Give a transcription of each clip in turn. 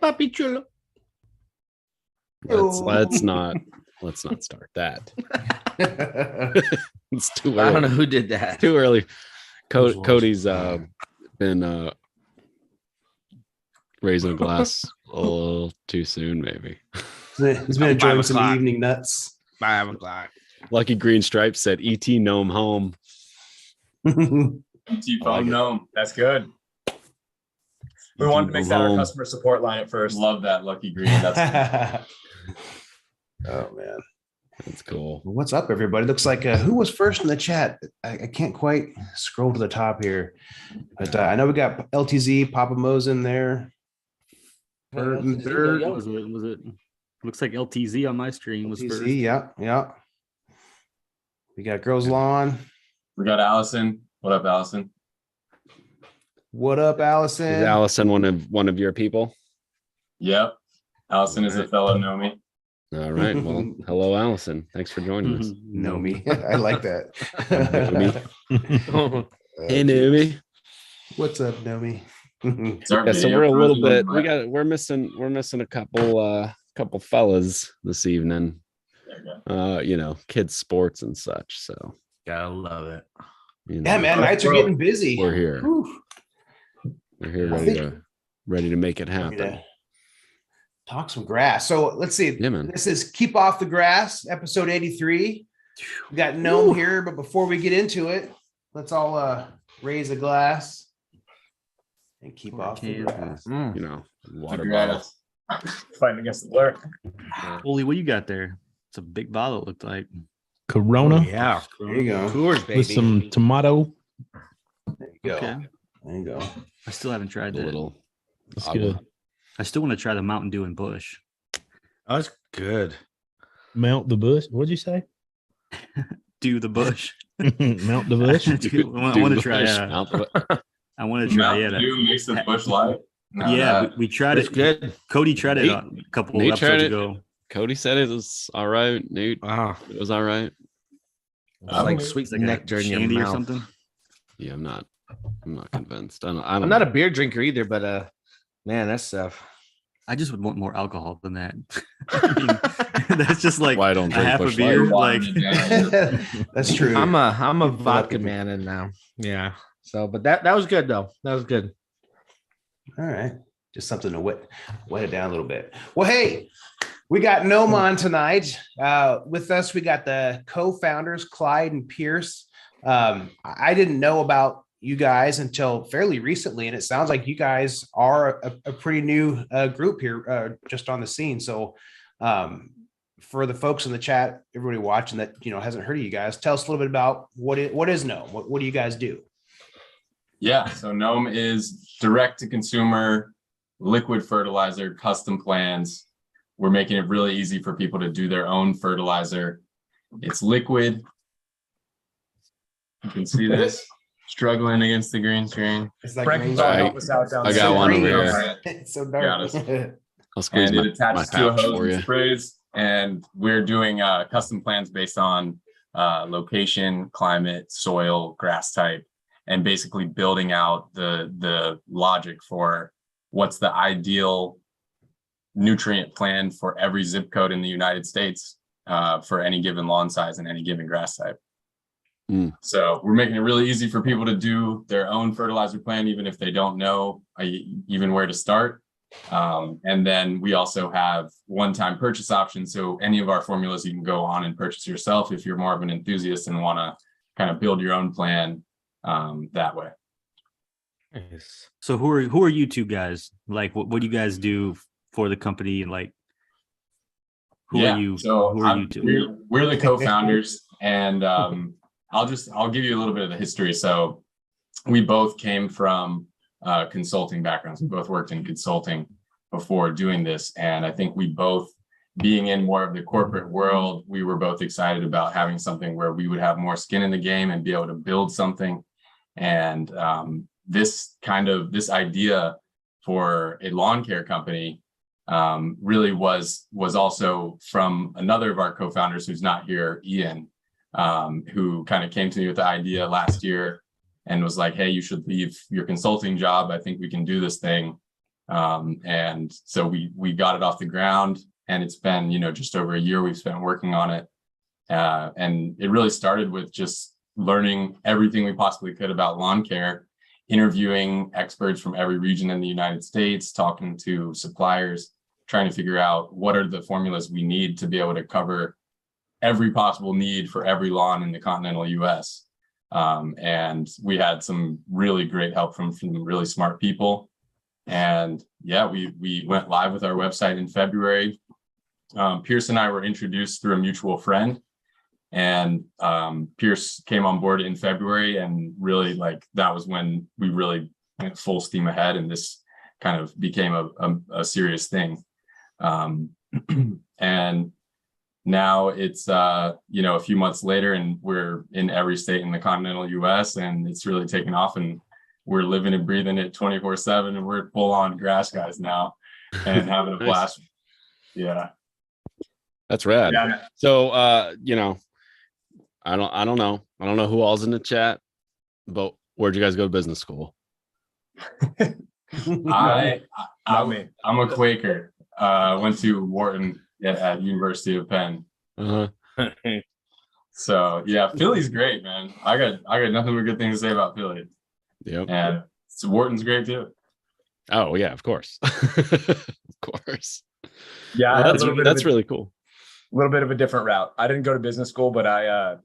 papi chulo. Let's not start that. It's too early. I don't know who did that. Too early. Cody's been raising a glass a little too soon, maybe. He's been enjoying some evening nuts. 5 o'clock. Lucky Green Stripe said ET Gnome home. ET phone gnome. That's good. We wanted to make that our customer support line at first. Love that, Lucky Green. That's Oh man, that's cool. Well, what's up, everybody? Looks like who was first in the chat? I can't quite scroll to the top here, but I know we got LTZ, Papa Mo's in there. Third. Was it? Looks like LTZ on my screen was first. Yeah. We got Girls Lawn. We got Allison. What up, Allison? What up, Allison? Is Allison one of your people? Yep. Allison is a fellow Nomi. All right. Well, hello, Allison. Thanks for joining us. Nomi. I like that. Hey, Nomi. What's up, Nomi? Yeah, so we're a little bit. We're missing a couple fellas this evening. Kids sports and such. So Gotta love it. Yeah, man. Nights are getting busy. We're here. Whew. We're here ready to make it happen. Talk some grass. So let's see. Yeah, man. This is Keep Off the Grass, episode 83. We got Gnome here, but before we get into it, let's all raise a glass and keep off the grass. Water bottle. Fighting against the blur. Olee, what you got there? It's a big bottle, it looked like. Corona. Yeah. There you go. Coors, baby. With some tomato. There you go. Okay. There you go. I still haven't tried that. Little. That's good. I still want to try the Mountain Dew and Bush. Oh, that's good. Mount the bush. What'd you say? Do the bush. Mount the bush. I want to try. I want to try. Mountain Dew makes the Bush Light. We tried it. Good. Cody tried it a couple of episodes ago. Cody said it was all right. Nate, it was all right. It's like sweet nectar in your candy mouth. or something. Yeah, I'm not convinced. I'm not a beer drinker either, but man, that stuff. I just would want more alcohol than that. I mean, that's just like Why don't a half a Busch beer. Light? Like That's true. I'm a vodka man and now. Yeah. So, but that was good though. That was good. All right. Just something to wet it down a little bit. Well, hey, we got Gnome on tonight. With us, we got the co-founders, Clyde and Pierce. I didn't know about you guys until fairly recently, and it sounds like you guys are a pretty new group here, just on the scene. So for the folks in the chat, everybody watching that hasn't heard of you guys, tell us a little bit about what is Gnome. What do you guys do? Yeah, so Gnome is direct to consumer liquid fertilizer, custom plans. We're making it really easy for people to do their own fertilizer. It's liquid. You can see this. Struggling against the green screen. It's like Frank, I got one over here. It's so dark. I'll squeeze And my it attaches to a pouch hose for and you. sprays. And we're doing custom plans based on location, climate, soil, grass type, and basically building out the logic for what's the ideal nutrient plan for every zip code in the United States for any given lawn size and any given grass type. So we're making it really easy for people to do their own fertilizer plan, even if they don't know even where to start. And then we also have one-time purchase options. So any of our formulas you can go on and purchase yourself if you're more of an enthusiast and want to kind of build your own plan that way. Nice. So who are you two guys? Like, what do you guys do for the company? Like, who are you? So who are you two? We're the co-founders, and I'll give you a little bit of the history. So we both came from consulting backgrounds. We both worked in consulting before doing this, and I think we both, being in more of the corporate world, we were both excited about having something where we would have more skin in the game and be able to build something. And this idea for a lawn care company really was also from another of our co-founders who's not here, Ian, who kind of came to me with the idea last year and was like, hey, you should leave your consulting job. I think we can do this thing. And so we got it off the ground, and it's been, just over a year we've spent working on it. And it really started with just learning everything we possibly could about lawn care, interviewing experts from every region in the United States, talking to suppliers, trying to figure out what are the formulas we need to be able to cover every possible need for every lawn in the continental US. And we had some really great help from really smart people. And yeah, we went live with our website in February. Pierce and I were introduced through a mutual friend, and Pierce came on board in February, and really that was when we really went full steam ahead, and this kind of became a serious thing. And now it's a few months later, and we're in every state in the continental US, and it's really taken off, and we're living and breathing it 24/7, and we're full on grass guys now and having a blast. Yeah. That's rad. Yeah. So I don't know who all's in the chat, but where'd you guys go to business school? I'm a Quaker. Went to Wharton at University of Penn. Uh-huh. So yeah, Philly's great, man. I got nothing but good things to say about Philly. Yep. And Wharton's great too. Oh yeah, of course. Of course. Yeah, Well, that's really cool. A little bit of a different route. I didn't go to business school, but I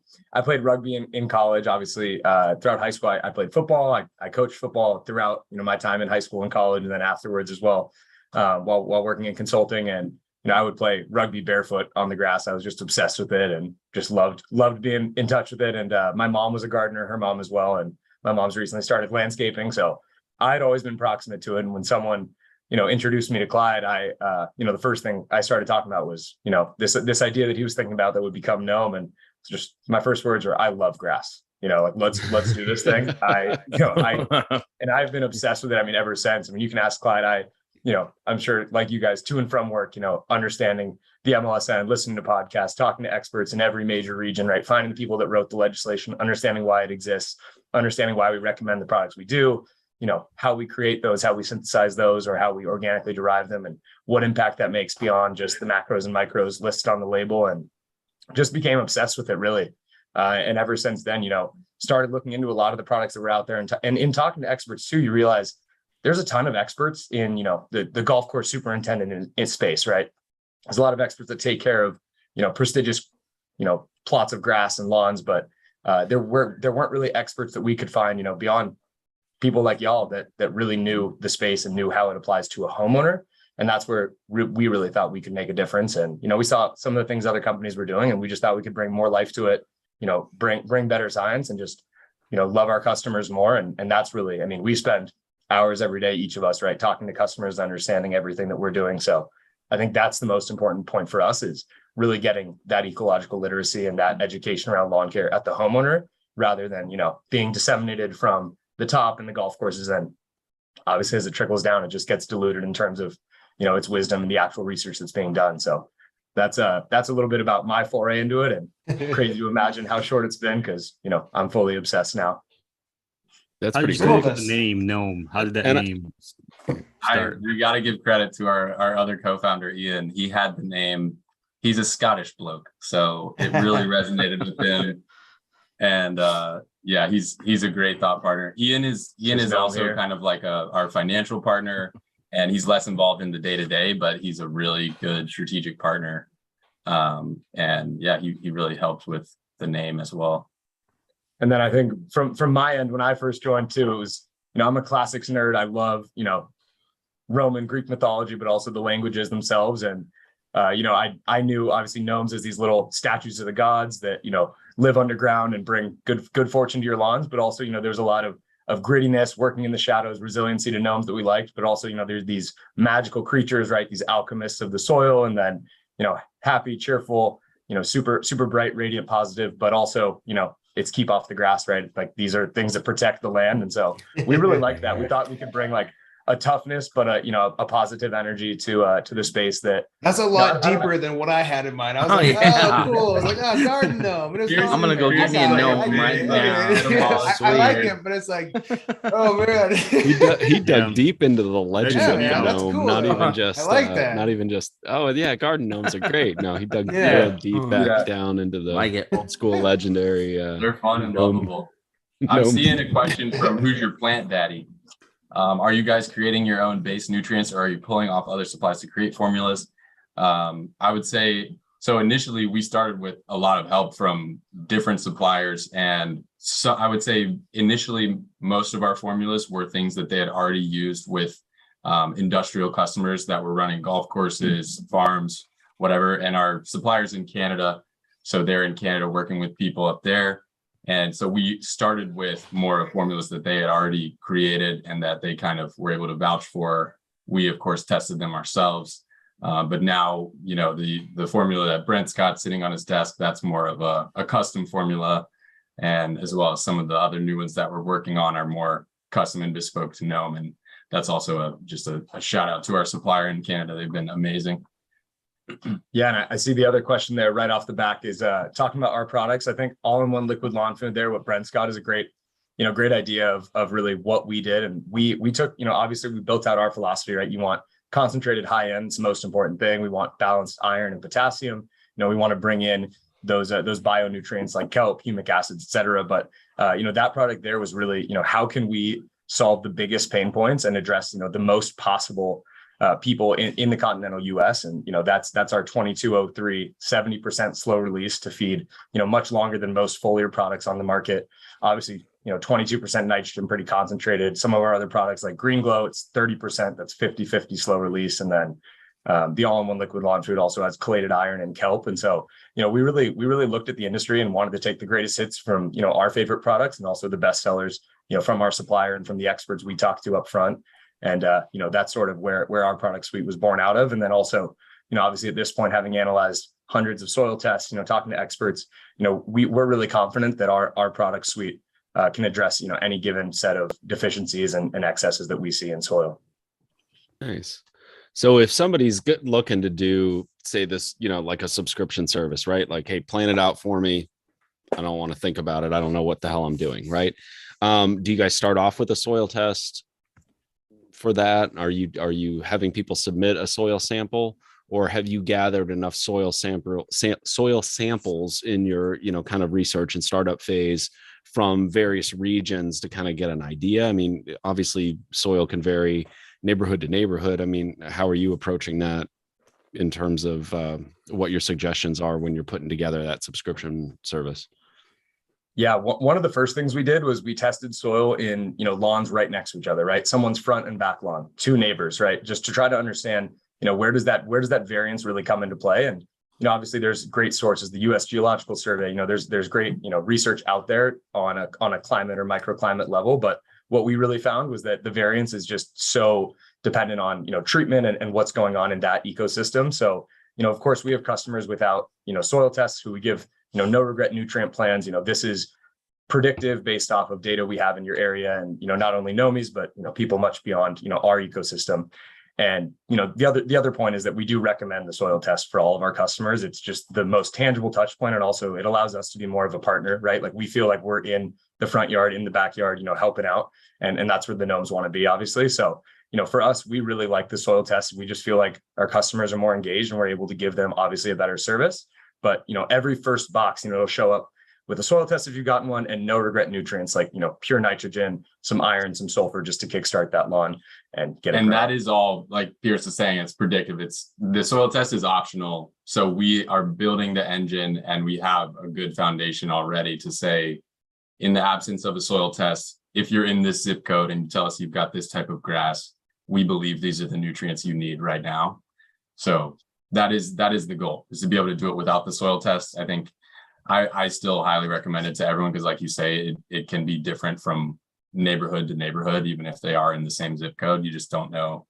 played rugby in college. Obviously, throughout high school, I played football. I coached football throughout my time in high school and college, and then afterwards as well, while working in consulting. And I would play rugby barefoot on the grass. I was just obsessed with it and just loved being in touch with it. And my mom was a gardener, her mom as well, and my mom's recently started landscaping, so I'd always been proximate to it. And when someone introduced me to Clyde, the first thing I started talking about was, this idea that he was thinking about that would become Gnome. And just my first words were, I love grass, let's do this thing. And I've been obsessed with it. Ever since. You can ask Clyde, I'm sure like you guys to and from work, understanding the MLSN, listening to podcasts, talking to experts in every major region, right? Finding the people that wrote the legislation, understanding why it exists, understanding why we recommend the products we do, how we create those, how we synthesize those, or how we organically derive them, and what impact that makes beyond just the macros and micros listed on the label. And just became obsessed with it, really. And ever since then, started looking into a lot of the products that were out there. And in talking to experts too, you realize there's a ton of experts in, the golf course superintendent in space, right? There's a lot of experts that take care of, prestigious, plots of grass and lawns, but there weren't really experts that we could find, beyond people like y'all that really knew the space and knew how it applies to a homeowner. And that's where we really thought we could make a difference. And, we saw some of the things other companies were doing, and we just thought we could bring more life to it, bring better science, and just, love our customers more. And that's really, we spend hours every day, each of us, right, talking to customers, understanding everything that we're doing. So I think that's the most important point for us, is really getting that ecological literacy and that education around lawn care at the homeowner, rather than, being disseminated from the top and the golf courses. And obviously as it trickles down, it just gets diluted in terms of, its wisdom and the actual research that's being done. So that's a little bit about my foray into it, and crazy to imagine how short it's been, because, I'm fully obsessed now. That's How did pretty you come cool. up with the name Gnome? How did that And name start? We got to give credit to our other co-founder, Ian. He had the name. He's a Scottish bloke, so it really resonated with him. And yeah, he's a great thought partner. Ian is also here, kind of like our financial partner, and he's less involved in the day-to-day, but he's a really good strategic partner. And yeah, he really helped with the name as well. And then I think from my end, when I first joined too, it was, I'm a classics nerd. I love, Roman, Greek mythology, but also the languages themselves. And, I knew obviously gnomes as these little statues of the gods that, live underground and bring good fortune to your lawns. But also, there's a lot of grittiness, working in the shadows, resiliency to gnomes that we liked. But also, there's these magical creatures, right? These alchemists of the soil. And then, happy, cheerful, super bright, radiant, positive, but also, it's keep off the grass, right? Like these are things that protect the land. And so we really like that. We thought we could bring like a toughness, but a positive energy to the space that. That's a lot deeper than what I had in mind. I was like, yeah. oh, cool. I was like, oh, garden gnome. It was Here's- I'm gonna go gnome. get me a I gnome get it. right Okay. now. I like Sweet. it, but it's like, oh man. He dug Yeah. deep into the legend Yeah, of man, the that's gnome, cool, not though. even just I like that. not even just, oh yeah, garden gnomes are great. No, he dug Yeah. real deep back Yeah. down into the Like it. old school legendary They're fun and gnome- lovable. I'm gnome. seeing a question from Who's Your Plant Daddy? Are you guys creating your own base nutrients, or are you pulling off other supplies to create formulas? I would say, so initially we started with a lot of help from different suppliers. And so I would say initially most of our formulas were things that they had already used with industrial customers that were running golf courses, farms, whatever, and our suppliers in Canada. So they're in Canada working with people up there. And so we started with more of formulas that they had already created and that they kind of were able to vouch for. We, of course, tested them ourselves. But now, the formula that Brent's got sitting on his desk, that's more of a custom formula. And as well as some of the other new ones that we're working on are more custom and bespoke to gnome. And that's also just a shout out to our supplier in Canada. They've been amazing. Yeah, and I see the other question there right off the back is talking about our products. I think all-in-one liquid lawn food there, what Brent's got is a great idea of really what we did. And we took, obviously we built out our philosophy, right? You want concentrated high end, it's the most important thing. We want balanced iron and potassium. We want to bring in those bio nutrients like kelp, humic acids, et cetera. But that product there was really, how can we solve the biggest pain points and address, the most possible people in the continental US. And, that's our 2203, 70% slow release to feed, much longer than most foliar products on the market. Obviously, 22% nitrogen, pretty concentrated. Some of our other products like Green Glow, it's 30%, that's 50-50 slow release. And then the all-in-one liquid lawn food also has chelated iron and kelp. And so, we really looked at the industry and wanted to take the greatest hits from, our favorite products and also the best sellers, from our supplier and from the experts we talked to up front. And, that's sort of where our product suite was born out of. And then also, obviously at this point, having analyzed hundreds of soil tests, talking to experts, we're really confident that our product suite can address, any given set of deficiencies and excesses that we see in soil. Nice. So if somebody's looking to do, say this, like a subscription service, right? Like, hey, plan it out for me. I don't want to think about it. I don't know what the hell I'm doing, right? Do you guys start off with a soil test for that? Are you having people submit a soil sample, or have you gathered enough soil samples in your, kind of research and startup phase from various regions to kind of get an idea? I mean, obviously soil can vary neighborhood to neighborhood. I mean, how are you approaching that in terms of what your suggestions are when you're putting together that subscription service? Yeah, one of the first things we did was we tested soil in, lawns right next to each other, right? Someone's front and back lawn, two neighbors, right? Just to try to understand, where does that variance really come into play? And, obviously there's great sources, the US Geological Survey, there's great, research out there on a climate or microclimate level. But what we really found was that the variance is just so dependent on, treatment and what's going on in that ecosystem. So, of course we have customers without, soil tests who we give, no regret nutrient plans. This is predictive based off of data we have in your area, and not only gnomies, but people much beyond our ecosystem. And the other point is that we do recommend the soil test for all of our customers. It's just the most tangible touch point, and also it allows us to be more of a partner, right? Like we feel like we're in the front yard, in the backyard, helping out, and that's where the gnomes want to be, obviously. So for us, we really like the soil test. We just feel like our customers are more engaged and we're able to give them obviously a better service. But every first box, it'll show up with a soil test if you've gotten one, and no regret nutrients like pure nitrogen, some iron, some sulfur, just to kickstart that lawn and get it. And that is all, like Pierce is saying, it's predictive. The soil test is optional. So we are building the engine and we have a good foundation already to say, in the absence of a soil test, if you're in this zip code and you tell us you've got this type of grass, we believe these are the nutrients you need right now. So that is the goal, is to be able to do it without the soil test. I think I still highly recommend it to everyone, because like you say, it can be different from neighborhood to neighborhood, even if they are in the same zip code. You just don't know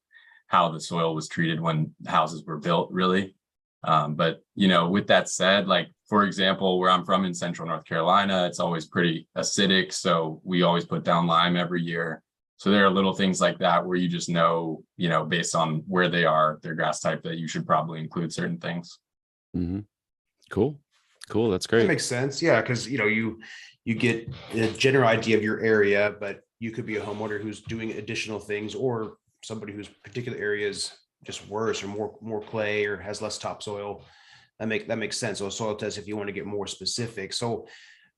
how the soil was treated when houses were built, really. But with that said, like for example, where I'm from in Central North Carolina, it's always pretty acidic. So we always put down lime every year. So there are little things like that where you just know, based on where they are, their grass type, that you should probably include certain things. Mm-hmm. Cool. That's That great. makes sense. Yeah, because you get a general idea of your area, but you could be a homeowner who's doing additional things, or somebody whose particular area is just worse, or more clay, or has less topsoil. That makes sense. So a soil test, if you want to get more specific. So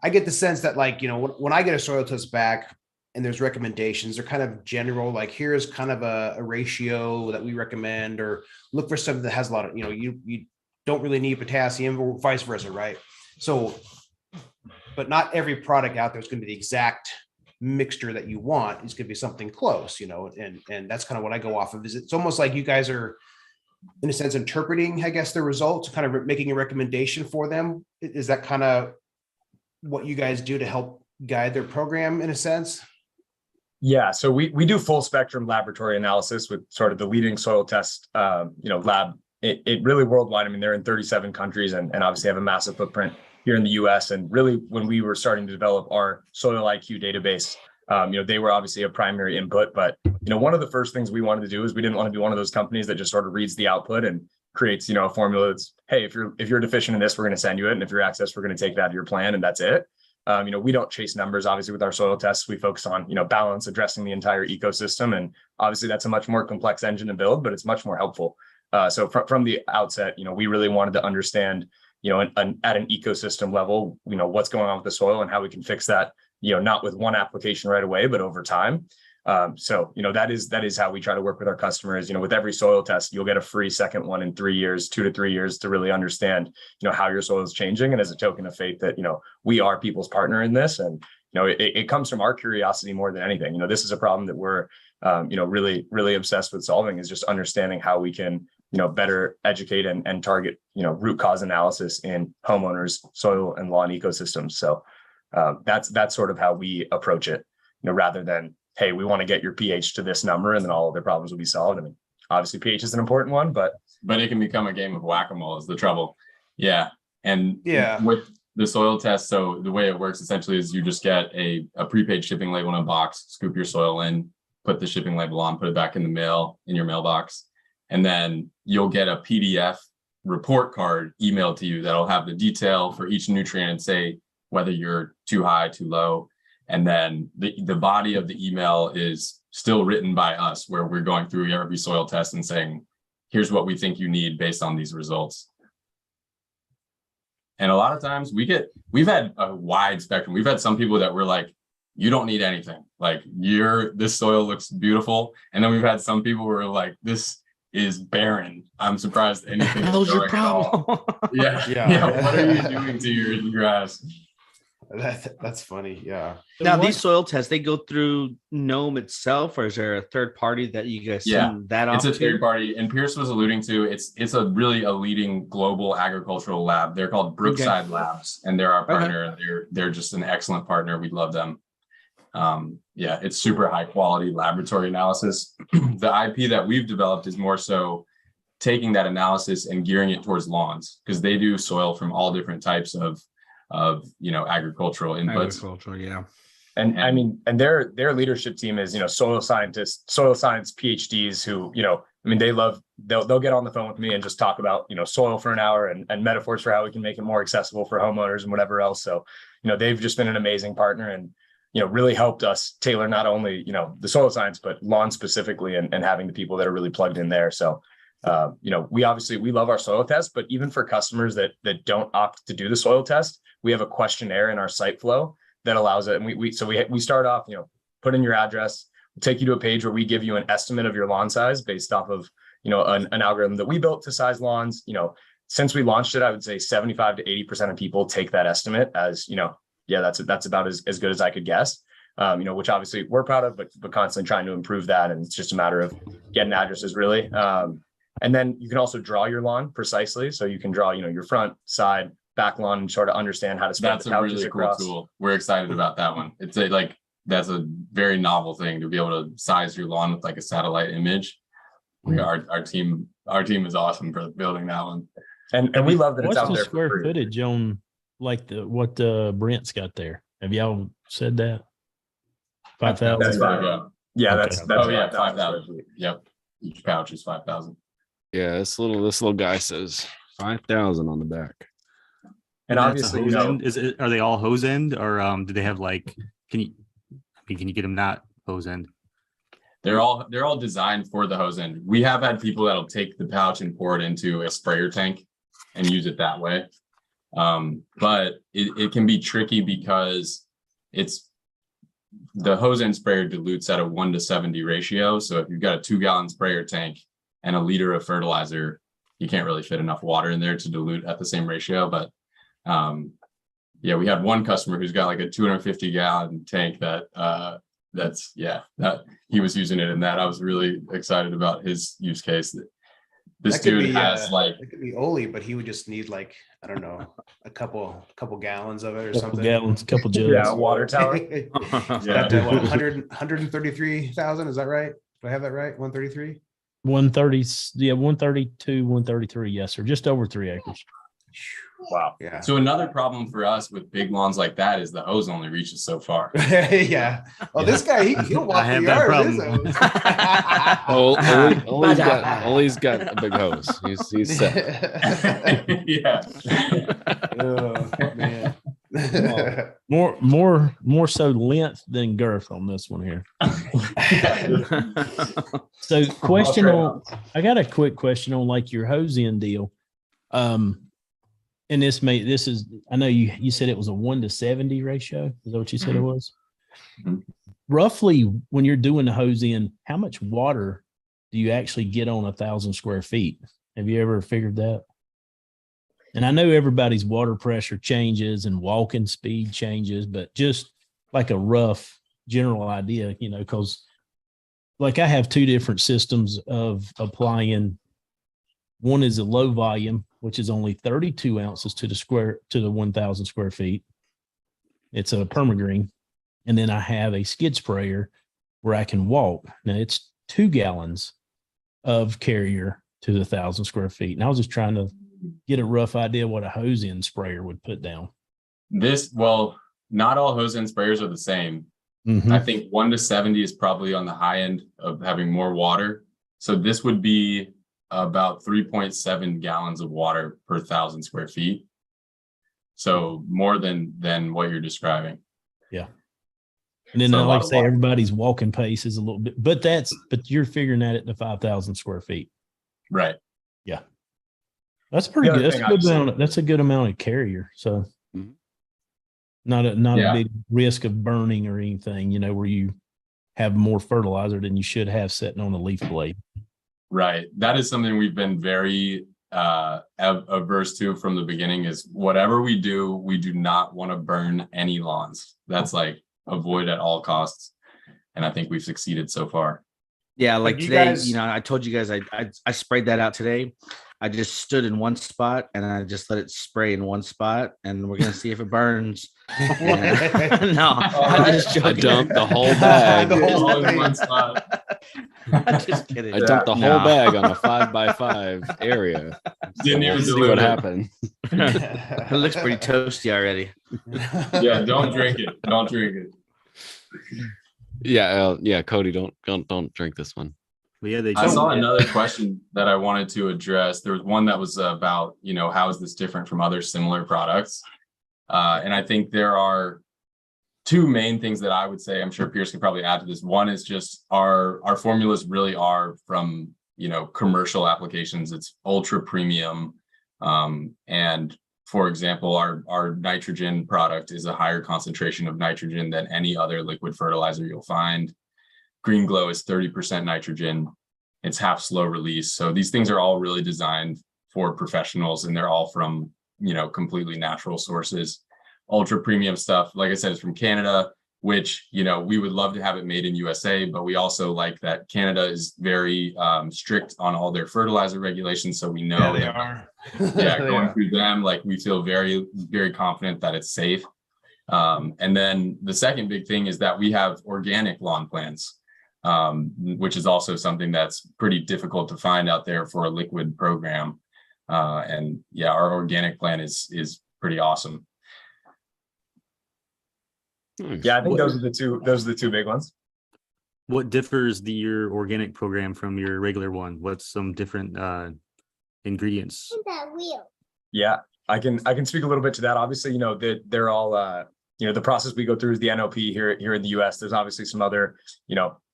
I get the sense that, like, when I get a soil test back and there's recommendations, they're kind of general, like, here's kind of a ratio that we recommend, or look for something that has a lot of, you don't really need potassium, or vice versa, right? So, but not every product out there is going to be the exact mixture that you want. It's going to be something close, and that's kind of what I go off of. It's almost like you guys are, in a sense, interpreting, I guess, the results, kind of making a recommendation for them. Is that kind of what you guys do to help guide their program, in a sense? Yeah, so we do full spectrum laboratory analysis with sort of the leading soil test, lab. It really worldwide. I mean, they're in 37 countries and obviously have a massive footprint here in the US. And really, when we were starting to develop our Soil IQ database, they were obviously a primary input. But, one of the first things we wanted to do is we didn't want to be one of those companies that just sort of reads the output and creates, a formula that's, hey, if you're deficient in this, we're going to send you it. And if you're access, we're going to take that to your plan, and that's it. We don't chase numbers. Obviously, with our soil tests, we focus on, balance, addressing the entire ecosystem. And obviously, that's a much more complex engine to build, but it's much more helpful. So from the outset, we really wanted to understand, at an ecosystem level, what's going on with the soil and how we can fix that, not with one application right away, but over time. So that is how we try to work with our customers. With every soil test, you'll get a free second one in 3 years, 2 to 3 years, to really understand, how your soil is changing. And as a token of faith that, we are people's partner in this. And, it comes from our curiosity more than anything. This is a problem that we're, really, really obsessed with solving, is just understanding how we can, better educate and target, root cause analysis in homeowners, soil and lawn ecosystems. So that's sort of how we approach it, rather than, hey, we want to get your pH to this number and then all of their problems will be solved. I mean, obviously pH is an important one, but it can become a game of whack-a-mole is the trouble. Yeah. And Yeah, with the soil test, so the way it works essentially is you just get a prepaid shipping label in a box, scoop your soil in, put the shipping label on, put it back in the mail, in your mailbox. And then you'll get a PDF report card emailed to you that'll have the detail for each nutrient and say whether you're too high, too low. And then the body of the email is still written by us, where we're going through every soil test and saying, here's what we think you need based on these results. And a lot of times we've had a wide spectrum. We've had some people that were like, you don't need anything. Like, this soil looks beautiful. And then we've had some people who are like, this is barren. I'm surprised anything is How's your growing at all. problem? Yeah. What are you doing to your grass? that's funny. Yeah. Now, these soil tests, they go through Gnome itself, or is there a third party that you guys send that off It's a to? third party, and Pierce was alluding to it's a leading global agricultural lab. They're called Brookside Labs, and they're our partner. And they're just an excellent partner. We love them. It's super high quality laboratory analysis. The IP that we've developed is more so taking that analysis and gearing it towards lawns, because they do soil from all different types of agricultural inputs. And I mean, and their leadership team is, soil scientists, soil science PhDs who, they'll get on the phone with me and just talk about, soil for an hour and metaphors for how we can make it more accessible for homeowners and whatever else. So, they've just been an amazing partner and, really helped us tailor not only, the soil science, but lawn specifically, and having the people that are really plugged in there. So, we love our soil test, but even for customers that don't opt to do the soil test, we have a questionnaire in our site flow that allows it. And we start off, put in your address, we'll take you to a page where we give you an estimate of your lawn size based off of, an algorithm that we built to size lawns. Since we launched it, I would say 75 to 80% of people take that estimate as, that's about as good as I could guess. Which obviously we're proud of, but constantly trying to improve that. And it's just a matter of getting addresses really. And then you can also draw your lawn precisely. So you can draw, your front, side, back lawn, and sort of understand how to spread the couches really across. Cool tool. We're excited about that one. It's that's a very novel thing to be able to size your lawn with like a satellite image. Our team is awesome for building that one. And we love that it's What's out the there. square footage on what Brent's got there? Have y'all said that? 5,000. That's right. Yeah, Okay. that's Oh yeah, 5,000 5,000. square feet. Yep. Each pouch is 5,000. Yeah, this little guy says 5,000 on the back. And that's a obviously, hose end. Are they all hose end, or do they have like? Can you get them not hose end? They're all designed for the hose end. We have had people that'll take the pouch and pour it into a sprayer tank and use it that way. But it can be tricky because the hose end sprayer dilutes at a 1:70 ratio. So if you've got a 2-gallon sprayer tank and a liter of fertilizer, you can't really fit enough water in there to dilute at the same ratio. But yeah, we had one customer who's got like a 250-gallon tank that he was using it in that. I was really excited about his use case. This That could dude be, has like, it could be Olee, but he would just need like, I don't know, a couple gallons of it or Couple something. gallons, couple jugs. yeah, water tower. yeah, Got 133,000. Is that right? Do I have that right? 133? 130, yeah, 132, 133. Yes, sir. Just over 3 acres. Wow. Yeah. so another problem for us with big lawns like that is the hose only reaches so far. Yeah. Oh, this guy, he'll walk I have the that yard with problem. his Ollie's got a big hose. He's set. Yeah. Oh, man. More so length than girth on this one here. So I got a quick question on like your hose end deal. And I know you said it was a 1:70 ratio. Is that what you said it was? Mhm. Roughly, when you're doing the hose end, how much water do you actually get on 1,000 square feet? Have you ever figured that? And I know everybody's water pressure changes and walking speed changes, but just like a rough general idea, because like I have 2 different systems of applying. One is a low volume, which is only 32 ounces to the 1,000 square feet. It's a permagreen. And then I have a skid sprayer where I can walk. Now it's 2 gallons of carrier to the 1,000 square feet. And I was just trying to get a rough idea what a hose end sprayer would put down. Not all hose end sprayers are the same. Mhm. I think 1:70 is probably on the high end of having more water. So this would be about 3.7 gallons of water per 1,000 square feet. So more than what you're describing. Yeah. And then So a lot like I of say, water. everybody's walking pace is a little bit, but you're figuring that at the 5,000 square feet. Right. That's pretty The other good. thing obviously- That's a good amount of carrier. So Mhm. not a Yeah. big risk of burning or anything, where you have more fertilizer than you should have sitting on a leaf blade. Right. That is something we've been very averse to from the beginning is whatever we do not want to burn any lawns. That's like avoid at all costs. And I think we've succeeded so far. Yeah, like you today, guys- I told you guys I sprayed that out today. I just stood in one spot and I just let it spray in one spot, and we're gonna see if it burns. And- no, I'm just I joking. dumped the whole bag. The whole All in thing. one spot. I'm just kidding. I dumped the whole No. bag on a 5x5 area. Didn't We'll even see dilute what it. happened. It looks pretty toasty already. Yeah, don't drink it. Don't drink it. Yeah, Cody, don't drink this one. But yeah, they I saw another question that I wanted to address. There was one that was about, how is this different from other similar products? And I think there are 2 main things that I would say. I'm sure Pierce could probably add to this. One is just our formulas really are from, commercial applications. It's ultra premium. And for example, our nitrogen product is a higher concentration of nitrogen than any other liquid fertilizer you'll find. Green Glow is 30% nitrogen. It's half slow release. So these things are all really designed for professionals, and they're all from, completely natural sources. Ultra premium stuff, like I said, is from Canada, which, we would love to have it made in USA, but we also like that Canada is very strict on all their fertilizer regulations. So we know they that, are. going through them, like we feel very, very confident that it's safe. And then the second big thing is that we have organic lawn plants, which is also something that's pretty difficult to find out there for a liquid program. And yeah, our organic plant is pretty awesome. Nice. Yeah, I think those are the two big ones. What differs your organic program from your regular one? What's some different ingredients? Yeah, I can speak a little bit to that. Obviously, they're all the process we go through is the NOP here in the US. There's obviously some other,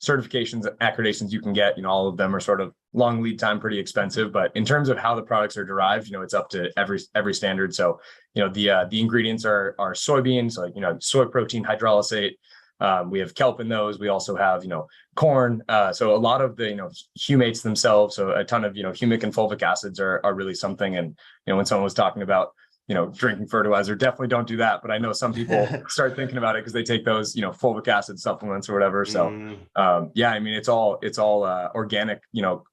certifications, accreditations you can get. All of them are sort of long lead time, pretty expensive. But in terms of how the products are derived, it's up to every standard. So, the ingredients are soybeans, like, soy protein hydrolysate. We have kelp in those. We also have, corn. So a lot of the, humates themselves. So a ton of, humic and fulvic acids are really something. And, when someone was talking about, drinking fertilizer, definitely don't do that. But I know some people start thinking about it because they take those, fulvic acid supplements or whatever. So, yeah, I mean, it's all organic,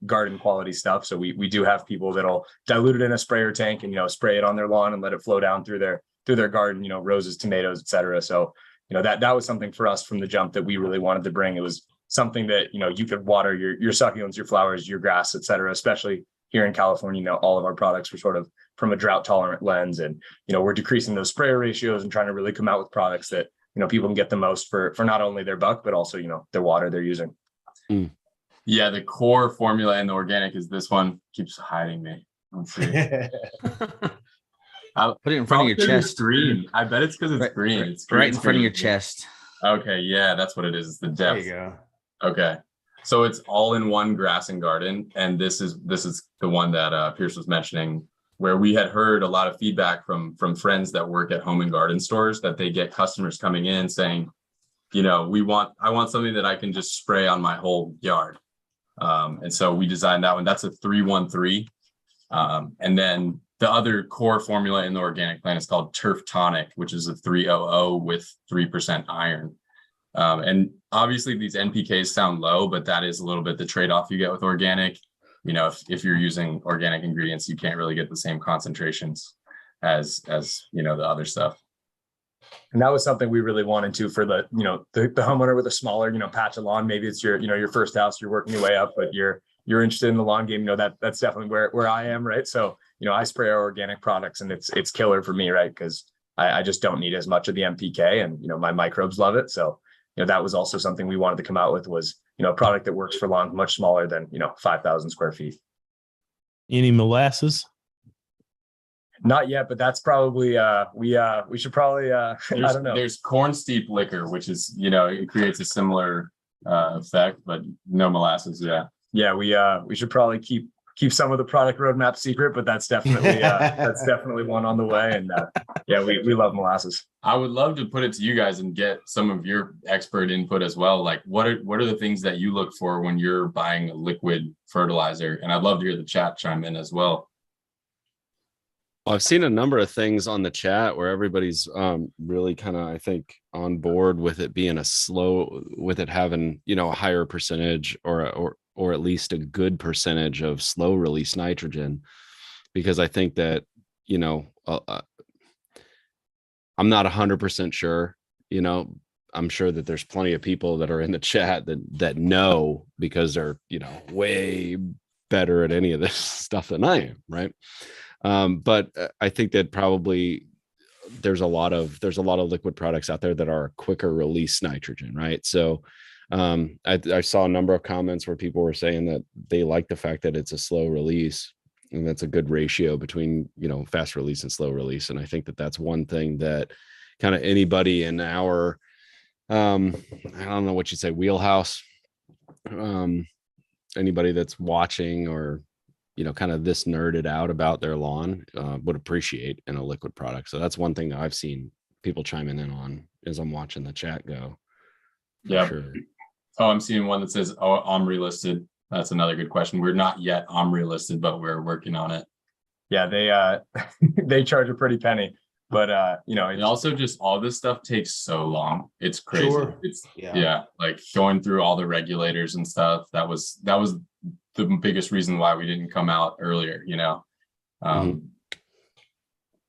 garden quality stuff. So we do have people that'll dilute it in a sprayer tank and, spray it on their lawn and let it flow down through their garden, roses, tomatoes, etc. So, that was something for us from the jump that we really wanted to bring. It was something that, you could water your succulents, your flowers, your grass, et cetera, especially here in California. All of our products were sort of from a drought tolerant lens, and, we're decreasing those sprayer ratios and trying to really come out with products that, people can get the most for not only their buck, but also, their water they're using. Yeah. The core formula in the organic is this one. Keeps hiding me. Let's see. I'll put it in front of your chest. Green. I bet it's because it's green. It's right in front of your chest. Okay, yeah, that's what it is. It's the depth. There you go. Okay, so it's all in one grass and garden, and this is the one that Pierce was mentioning, where we had heard a lot of feedback from friends that work at home and garden stores that they get customers coming in saying, I want something that I can just spray on my whole yard, and so we designed that one. That's a 313, and then the other core formula in the organic plant is called Turf Tonic, which is a 300 with 3% iron. And obviously these NPKs sound low, but that is a little bit the trade-off you get with organic. If you're using organic ingredients, you can't really get the same concentrations as the other stuff. And that was something we really wanted to for the homeowner with a smaller, patch of lawn. Maybe it's your first house, you're working your way up, but you're interested in the lawn game. That's definitely where I am. Right. So, I spray our organic products and it's killer for me. Right. Because I just don't need as much of the NPK and, my microbes love it. So, that was also something we wanted to come out with was, a product that works for lawns much smaller than, 5,000 square feet. Any molasses? Not yet, but that's probably we should probably I don't know. There's corn steep liquor, which is it creates a similar effect, but no molasses. Yeah, we should probably keep some of the product roadmap secret, but that's definitely one on the way. And we love molasses. I would love to put it to you guys and get some of your expert input as well. Like what are the things that you look for when you're buying a liquid fertilizer? And I'd love to hear the chat chime in as well. Well, I've seen a number of things on the chat where everybody's really kind of, I think, on board with it being with it having, a higher percentage or at least a good percentage of slow release nitrogen, because I think that, I'm not 100% sure, I'm sure that there's plenty of people that are in the chat that know, because they're, way better at any of this stuff than I am. Right. But I think that probably there's a lot of liquid products out there that are quicker release nitrogen, right? So I saw a number of comments where people were saying that they like the fact that it's a slow release, and that's a good ratio between fast release and slow release. And I think that that's one thing that kind of anybody in our I don't know what you'd say, wheelhouse, anybody that's watching or kind of this nerded out about their lawn would appreciate in a liquid product. So that's one thing that I've seen people chiming in on as I'm watching the chat go. Yeah. Sure. Oh, I'm seeing one that says, OMRI listed. That's another good question. We're not yet OMRI listed, but we're working on it. Yeah, they charge a pretty penny, but and also just all this stuff takes so long. It's crazy. Sure. It's like going through all the regulators and stuff. That was the biggest reason why we didn't come out earlier,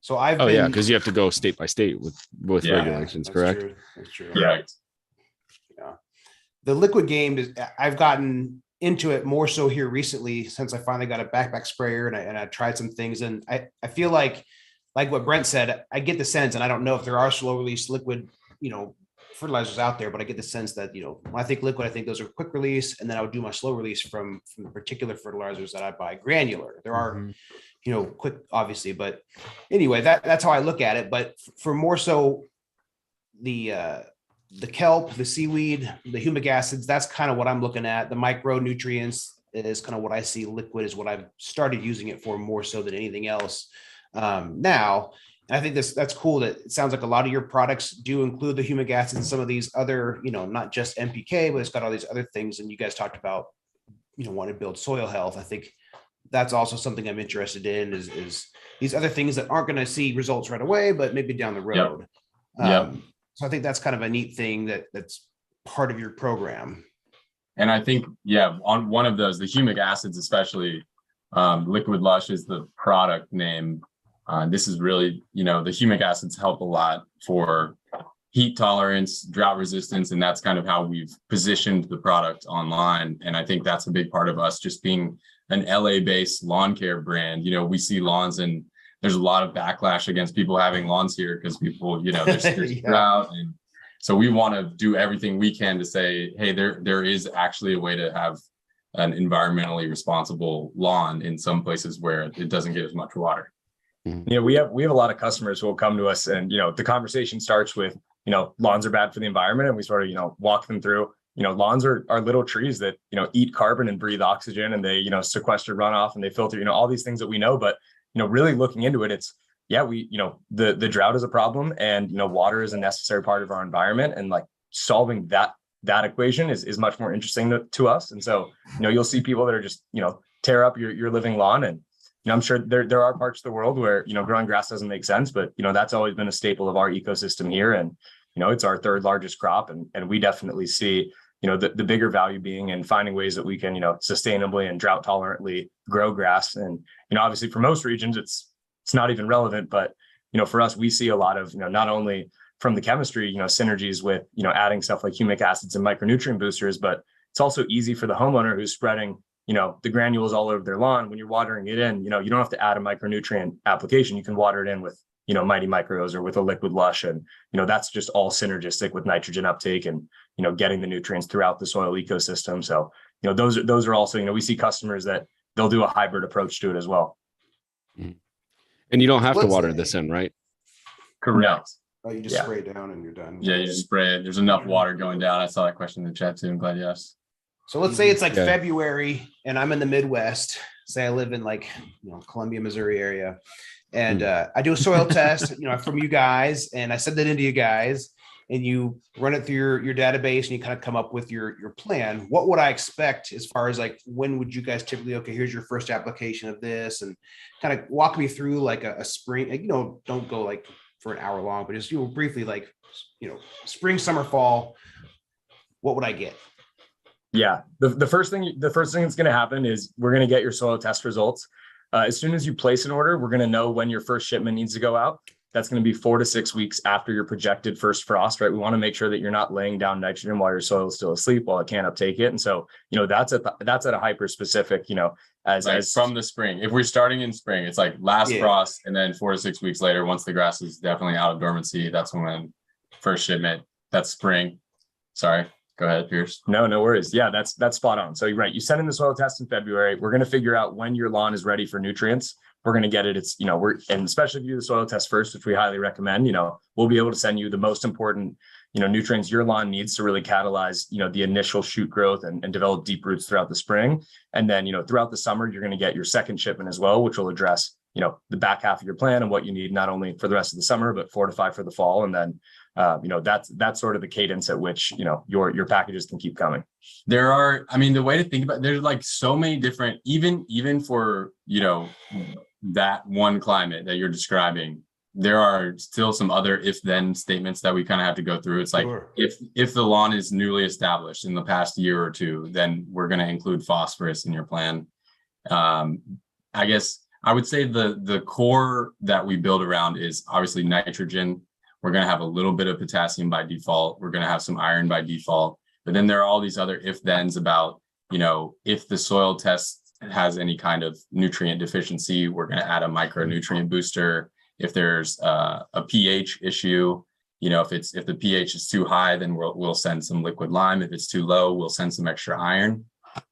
So I've because you have to go state by state with regulations, correct? True. That's true. Correct. Yeah. The liquid game is, I've gotten into it more so here recently since I finally got a backpack sprayer and I tried some things, and I feel like what Brent said, I get the sense, and I don't know if there are slow release liquid, fertilizers out there, but I get the sense that, when I think liquid, I think those are quick release, and then I would do my slow release from the particular fertilizers that I buy granular. There are, quick, obviously, but anyway, that's how I look at it. But for more so the kelp, the seaweed, the humic acids, that's kind of what I'm looking at. The micronutrients is kind of what I see. Liquid is what I've started using it for more so than anything else. Now, I think that's cool that it sounds like a lot of your products do include the humic acids and some of these other, not just NPK, but it's got all these other things. And you guys talked about, wanting to build soil health. I think that's also something I'm interested in is these other things that aren't going to see results right away, but maybe down the road. So I think that's kind of a neat thing that's part of your program. And I think, on one of those, the humic acids, especially, Liquid Lush is the product name. This is really, the humic acids help a lot for heat tolerance, drought resistance, and that's kind of how we've positioned the product online. And I think that's a big part of us just being an LA-based lawn care brand. We see lawns and there's a lot of backlash against people having lawns here because people, there's drought. And so we want to do everything we can to say, hey, there is actually a way to have an environmentally responsible lawn in some places where it doesn't get as much water. We have a lot of customers who will come to us and, the conversation starts with, lawns are bad for the environment. And we sort of, walk them through, lawns are little trees that, eat carbon and breathe oxygen, and they, sequester runoff, and they filter, all these things that we know. But, really looking into it, it's, the drought is a problem, and, water is a necessary part of our environment, and like solving that equation is much more interesting to us. And so, you'll see people that are just, tear up your living lawn. And, I'm sure there are parts of the world where, growing grass doesn't make sense, but, that's always been a staple of our ecosystem here. And, it's our third largest crop. And we definitely see, the bigger value being in finding ways that we can, sustainably and drought tolerantly grow grass. And, obviously for most regions, it's not even relevant, but, for us, we see a lot of, not only from the chemistry, synergies with, adding stuff like humic acids and micronutrient boosters, but it's also easy for the homeowner who's spreading, the granules all over their lawn. When you're watering it in, you don't have to add a micronutrient application. You can water it in with, Mighty Micros or with a Liquid Lush. And, that's just all synergistic with nitrogen uptake and, getting the nutrients throughout the soil ecosystem. So, those are also, we see customers that they'll do a hybrid approach to it as well. And you don't have to water this in, right? Correct. Oh, you just spray it down and you're done. Yeah, you just spray it. There's enough water going down. I saw that question in the chat too. I'm glad you asked. So let's say it's like February and I'm in the Midwest. Say I live in like, Columbia, Missouri area. And I do a soil test, from you guys, and I send that into you guys, and you run it through your database, and you kind of come up with your plan. What would I expect as far as like, when would you guys typically, okay, here's your first application of this, and kind of walk me through like a spring, like, don't go like for an hour long, but just, briefly, like, spring, summer, fall, what would I get? Yeah. The first thing that's going to happen is we're going to get your soil test results. As soon as you place an order, we're going to know when your first shipment needs to go out. That's going to be 4 to 6 weeks after your projected first frost, right? We want to make sure that you're not laying down nitrogen while your soil is still asleep, while it can't uptake it. And so, that's at a hyper specific, as from the spring. If we're starting in spring, it's like last frost, and then 4 to 6 weeks later, once the grass is definitely out of dormancy, that's when first shipment. That's spring. Sorry. Go ahead, Pierce. No worries. Yeah, that's spot on. So you're right. You send in the soil test in February. We're going to figure out when your lawn is ready for nutrients. We're going to get it. It's, and especially if you do the soil test first, which we highly recommend, we'll be able to send you the most important, nutrients your lawn needs to really catalyze, the initial shoot growth and develop deep roots throughout the spring. And then, throughout the summer, you're going to get your second shipment as well, which will address, the back half of your plan and what you need, not only for the rest of the summer, but 4 to 5 for the fall. And then, that's sort of the cadence at which, your packages can keep coming. There are, the way to think about it, there's like so many different, even for, that one climate that you're describing, there are still some other if-then statements that we kind of have to go through. It's like, if the lawn is newly established in the past year or two, then we're going to include phosphorus in your plan. I guess I would say the core that we build around is obviously nitrogen. We're going to have a little bit of potassium by default. We're going to have some iron by default. But then there are all these other if-thens about, if the soil test has any kind of nutrient deficiency, we're going to add a micronutrient booster. If there's a pH issue, if the pH is too high, then we'll send some liquid lime. If it's too low, we'll send some extra iron.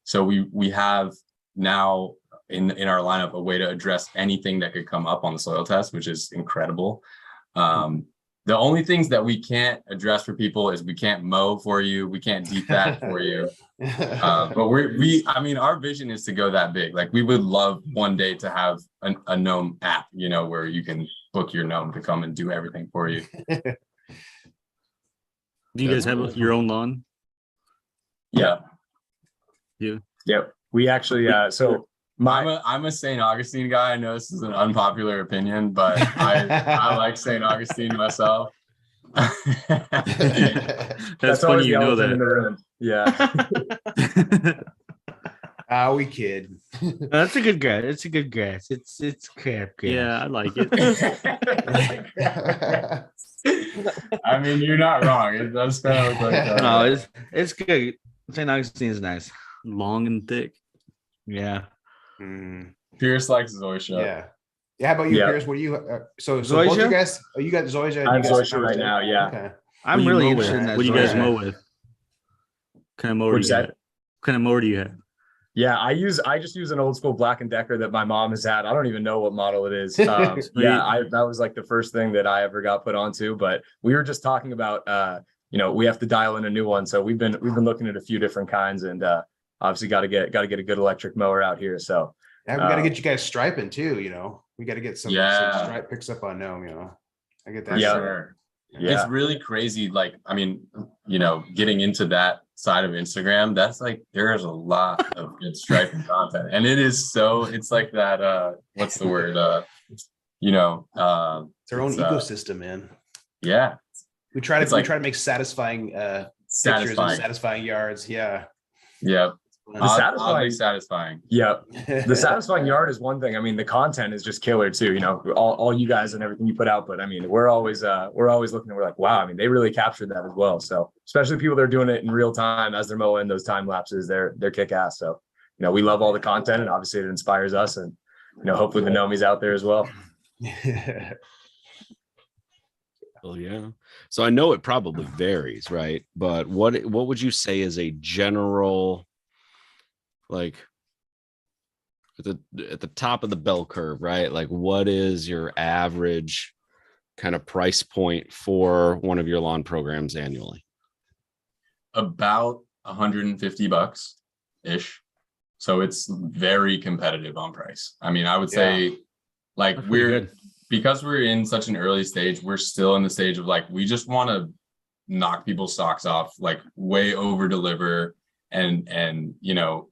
So we have now in our lineup a way to address anything that could come up on the soil test, which is incredible. The only things that we can't address for people is we can't mow for you, we can't defat for you. But our vision is to go that big. Like, we would love one day to have a gnome app, where you can book your gnome to come and do everything for you. Do you guys have your own lawn? Yeah. Yeah. Yep. We actually, I'm a St. Augustine guy. I know this is an unpopular opinion, but I like St. Augustine myself. That's funny, you know that. Yeah. We kid. That's a good grass. It's a good grass. It's crap grass. Yeah, I like it. I mean, you're not wrong. It does kind of look like that. No, it's good. St. Augustine is nice. Long and thick. Yeah. Pierce likes Zoysia. Yeah. How about you, Yeah. Pierce? What do you? So Zoysia? both you guys? Oh, you got Zoysia. and I'm you got Zoysia right now, yeah. Okay. I'm What do you really mow interested with? in that. What do you guys Zoysia. mow with? What kind of mower What'd do you you say? have? What kind of mower do you have? Yeah, I just use an old school Black & Decker that my mom has had. I don't even know what model it is. That was like the first thing that I ever got put onto. But we were just talking about, we have to dial in a new one. So we've been looking at a few different kinds, and obviously got to get a good electric mower out here. So Yeah, we got to get you guys striping too. We got to get some stripe picks up on gnome. I get that. For Yeah. sure. Yeah. It's really crazy. Like, getting into that side of Instagram, that's like, there's a lot of good striping content. And it's like that, what's the word? It's our own ecosystem, man. Yeah. We try It's like- to make satisfying pictures Satisfying. and satisfying yards. Yeah. Yeah. satisfying- Oddly satisfying. yeah, the satisfying yard is one thing. I mean, the content is just killer too. All you guys and everything you put out. But I mean, we're always looking and we're like, wow. I mean, they really captured that as well. So especially people that are doing it in real time as they're mowing those time lapses, they're kick ass. So we love all the content, and obviously it inspires us, and hopefully the gnomies out there as well. Well, yeah. So I know it probably varies, right? But what would you say is a general, like, at the top of the bell curve, right? Like, what is your average kind of price point for one of your lawn programs annually? About $150 ish. So it's very competitive on price. I mean, I would say, like, That's pretty good. because we're in such an early stage, we're still in the stage of, like, we just want to knock people's socks off, like, way over deliver. And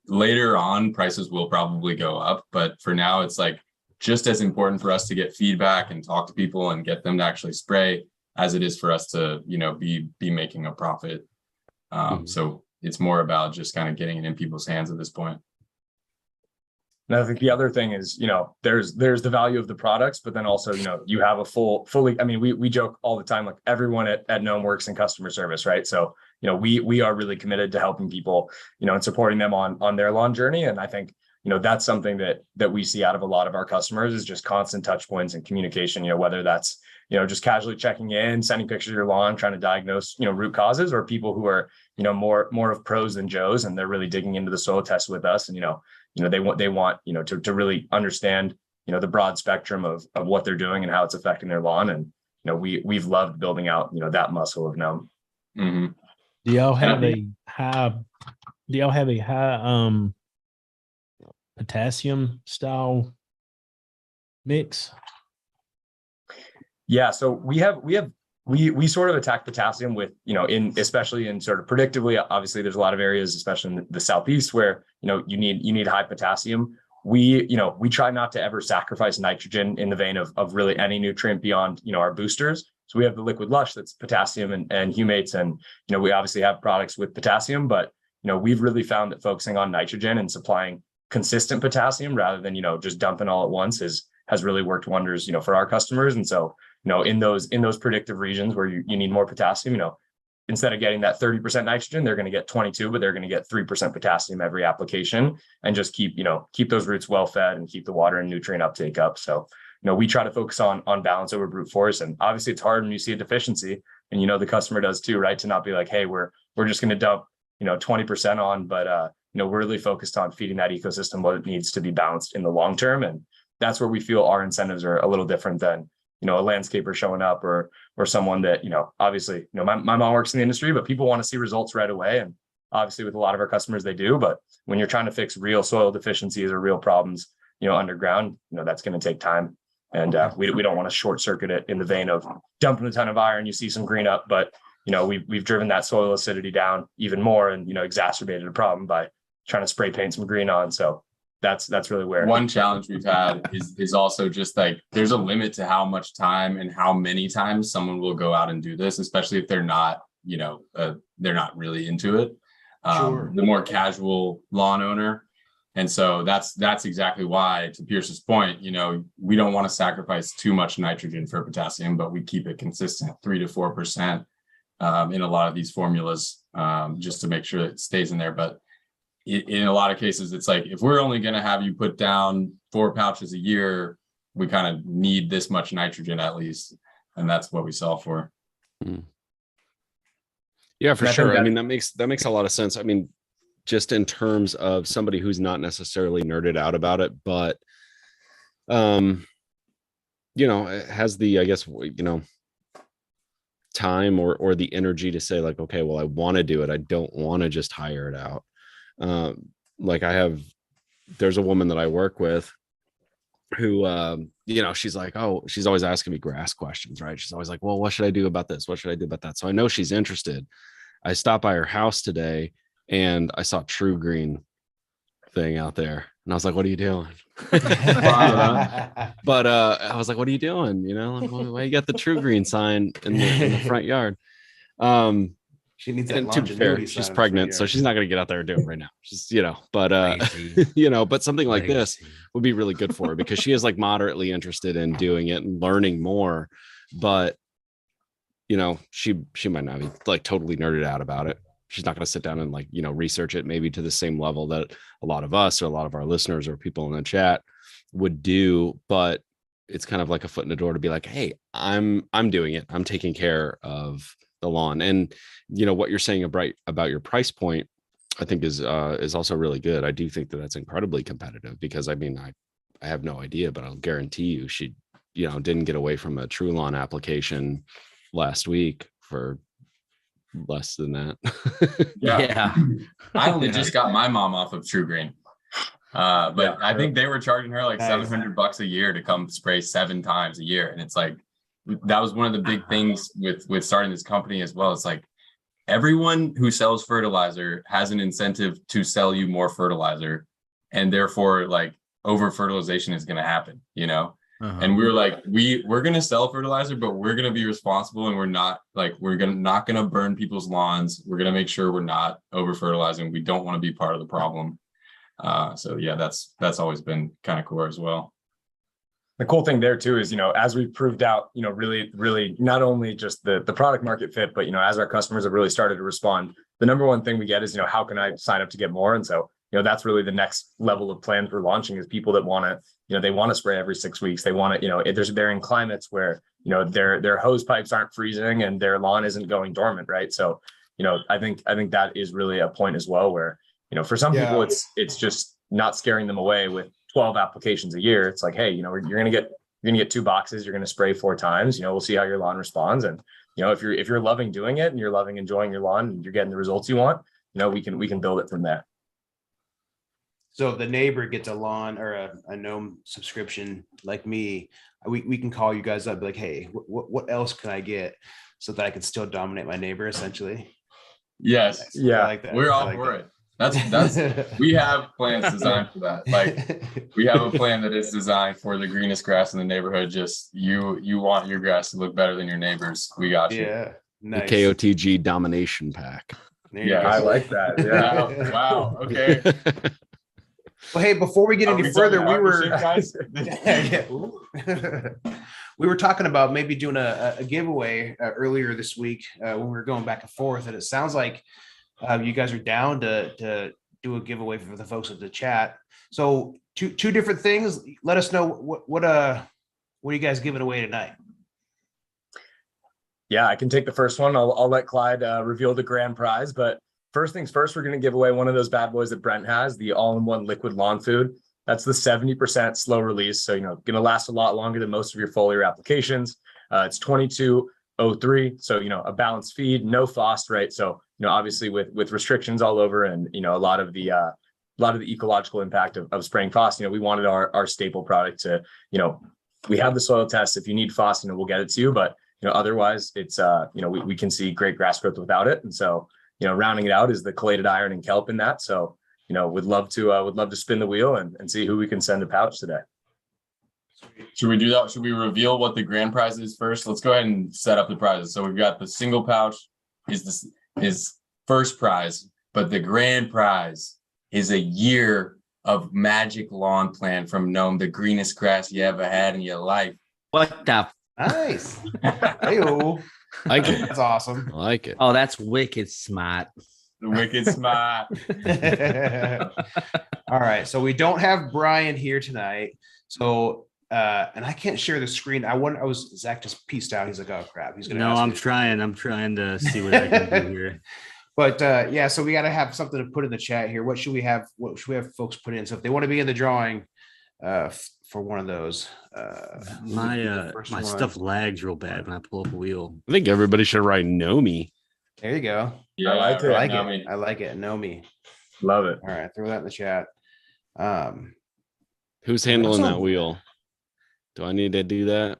later on prices will probably go up, but for now it's like just as important for us to get feedback and talk to people and get them to actually spray as it is for us to be making a profit. So it's more about just kind of getting it in people's hands at this point. And I think the other thing is, there's the value of the products, but then also, you have a fully, I mean, we joke all the time, like, everyone at Gnome works in customer service, right? So, we are really committed to helping people, and supporting them on their lawn journey. And I think, that's something that we see out of a lot of our customers is just constant touch points and communication, whether that's, just casually checking in, sending pictures of your lawn, trying to diagnose, root causes, or people who are, more of pros than Joes, and they're really digging into the soil test with us. And, they want, to really understand, the broad spectrum of what they're doing and how it's affecting their lawn. And, we've loved building out, that muscle of gnome. Mm-hmm. Do y'all have a high potassium style mix? Yeah, so we sort of attack potassium with, especially in sort of predictably, obviously there's a lot of areas, especially in the Southeast, where, you need high potassium. We try not to ever sacrifice nitrogen in the vein of really any nutrient beyond, our boosters. So we have the Liquid Lush that's potassium and humates. And, we obviously have products with potassium, but, we've really found that focusing on nitrogen and supplying consistent potassium rather than, just dumping all at once has really worked wonders, for our customers. And so, in those predictive regions where you need more potassium, instead of getting that 30% nitrogen, they're going to get 22, but they're going to get 3% potassium every application, and just keep those roots well fed and keep the water and nutrient uptake up. So, we try to focus on balance over brute force. And obviously it's hard when you see a deficiency, and the customer does too, right? To not be like, hey, we're just going to dump 20% on, but we're really focused on feeding that ecosystem what it needs to be balanced in the long term. And that's where we feel our incentives are a little different than a landscaper showing up or someone that obviously my mom works in the industry, but people want to see results right away. And obviously with a lot of our customers they do, but when you're trying to fix real soil deficiencies or real problems underground, that's going to take time. And we don't want to short circuit it in the vein of dumping a ton of iron, you see some green up, but we've driven that soil acidity down even more and exacerbated a problem by trying to spray paint some green on. So that's really where one challenge we've had is also just like there's a limit to how much time and how many times someone will go out and do this, especially if they're not they're not really into it. Sure. The more casual lawn owner. And so that's exactly why, to Pierce's point, we don't want to sacrifice too much nitrogen for potassium, but we keep it consistent 3 to 4% in a lot of these formulas, just to make sure it stays in there. But in a lot of cases, it's like, if we're only going to have you put down 4 pouches a year, we kind of need this much nitrogen at least. And that's what we sell for. Yeah, for sure. I mean, that makes a lot of sense. I mean, just in terms of somebody who's not necessarily nerded out about it, but, it has the, I guess, time or the energy to say like, okay, well, I want to do it. I don't want to just hire it out. There's a woman that I work with who, she's like, oh, she's always asking me grass questions, right? She's always like, well, what should I do about this? What should I do about that? So I know she's interested. I stopped by her house today and I saw True Green thing out there. And I was like, what are you doing? But I was like, what are you doing? Like, why you got the True Green sign in the front yard? She needs that and to be fair, she's sign pregnant, so she's not going to get out there and do it right now. She's, but but something like this would be really good for her because she is like moderately interested in doing it and learning more. But she might not be like totally nerded out about it. She's not going to sit down and research it maybe to the same level that a lot of us or a lot of our listeners or people in the chat would do. But it's kind of like a foot in the door to be like, hey, I'm doing it. I'm taking care of the lawn. And what you're saying about your price point, I think is also really good. I do think that that's incredibly competitive because I mean, I have no idea, but I'll guarantee you she didn't get away from a True Lawn application last week for less than that. Yeah. I only just got my mom off of True Green. But I think they were charging her like $700 a year to come spray 7 times a year. And it's like, that was one of the big things with starting this company as well. It's like everyone who sells fertilizer has an incentive to sell you more fertilizer. And therefore like over fertilization is going to happen, And we were like, we're going to sell fertilizer, but we're going to be responsible. And we're not going to burn people's lawns. We're going to make sure we're not over fertilizing. We don't want to be part of the problem. So yeah, that's always been kind of core as well. The cool thing there too is, as we've proved out, really, really not only just the product market fit, but, as our customers have really started to respond, the number one thing we get is, how can I sign up to get more? And so, that's really the next level of plans we're launching is people that want to, they want to spray every 6 weeks. They want to, they're in climates where, their hose pipes aren't freezing and their lawn isn't going dormant. Right. So, I think that is really a point as well where, for some people, it's just not scaring them away with 12 applications a year. It's like, hey, you're going to get 2 boxes. You're going to spray 4 times. We'll see how your lawn responds. And, if you're loving doing it and you're loving enjoying your lawn and you're getting the results you want, we can build it from there. So if the neighbor gets a lawn or a gnome subscription like me, we can call you guys up, be like, hey, what else can I get so that I can still dominate my neighbor essentially? Yes. Yeah. I like that. We're all for it. That's we have plans designed for that. Like we have a plan that is designed for the greenest grass in the neighborhood. Just you want your grass to look better than your neighbors. We got you. Yeah. Nice. The KOTG domination pack. Yeah, I like that. Yeah. Wow. Okay. Well, hey, before we get any further, we were talking about maybe doing a giveaway earlier this week when we were going back and forth, and it sounds like you guys are down to do a giveaway for the folks at the chat. So two different things. Let us know what are you guys giving away tonight? Yeah, I can take the first one. I'll let Clyde reveal the grand prize. But first things first, we're going to give away one of those bad boys that Brent has, the all-in-one liquid lawn food. That's the 70% slow release. So, going to last a lot longer than most of your foliar applications. It's 2203. So, a balanced feed, no phosphate. So, obviously with restrictions all over and, a lot of the ecological impact of spraying phos, we wanted our staple product to, we have the soil test. If you need phos, we'll get it to you. But otherwise it's, we can see great grass growth without it. And so, rounding it out is the chelated iron and kelp in that. So, would love to spin the wheel and see who we can send a pouch today. Should we do that? Should we reveal what the grand prize is first? Let's go ahead and set up the prizes. So we've got the single pouch is first prize, but the grand prize is a year of magic lawn plan from Gnome, the greenest grass you ever had in your life. What the? Nice. Hey-o. Like it. That's awesome. I like it. Oh, that's wicked smart. Wicked smart. All right. So we don't have Brian here tonight. So and I can't share the screen. Zach just pieced out. He's like, oh crap. He's gonna I'm trying to see what I can do here. But yeah, so we got to have something to put in the chat here. What should we have folks put in? So if they want to be in the drawing for one of those, My stuff lags real bad when I pull up a wheel. I think everybody should write Nomi. There you go. Yeah, I like it. I like it. Know me. Love it. All right, throw that in the chat. Who's handling that wheel? Do I need to do that?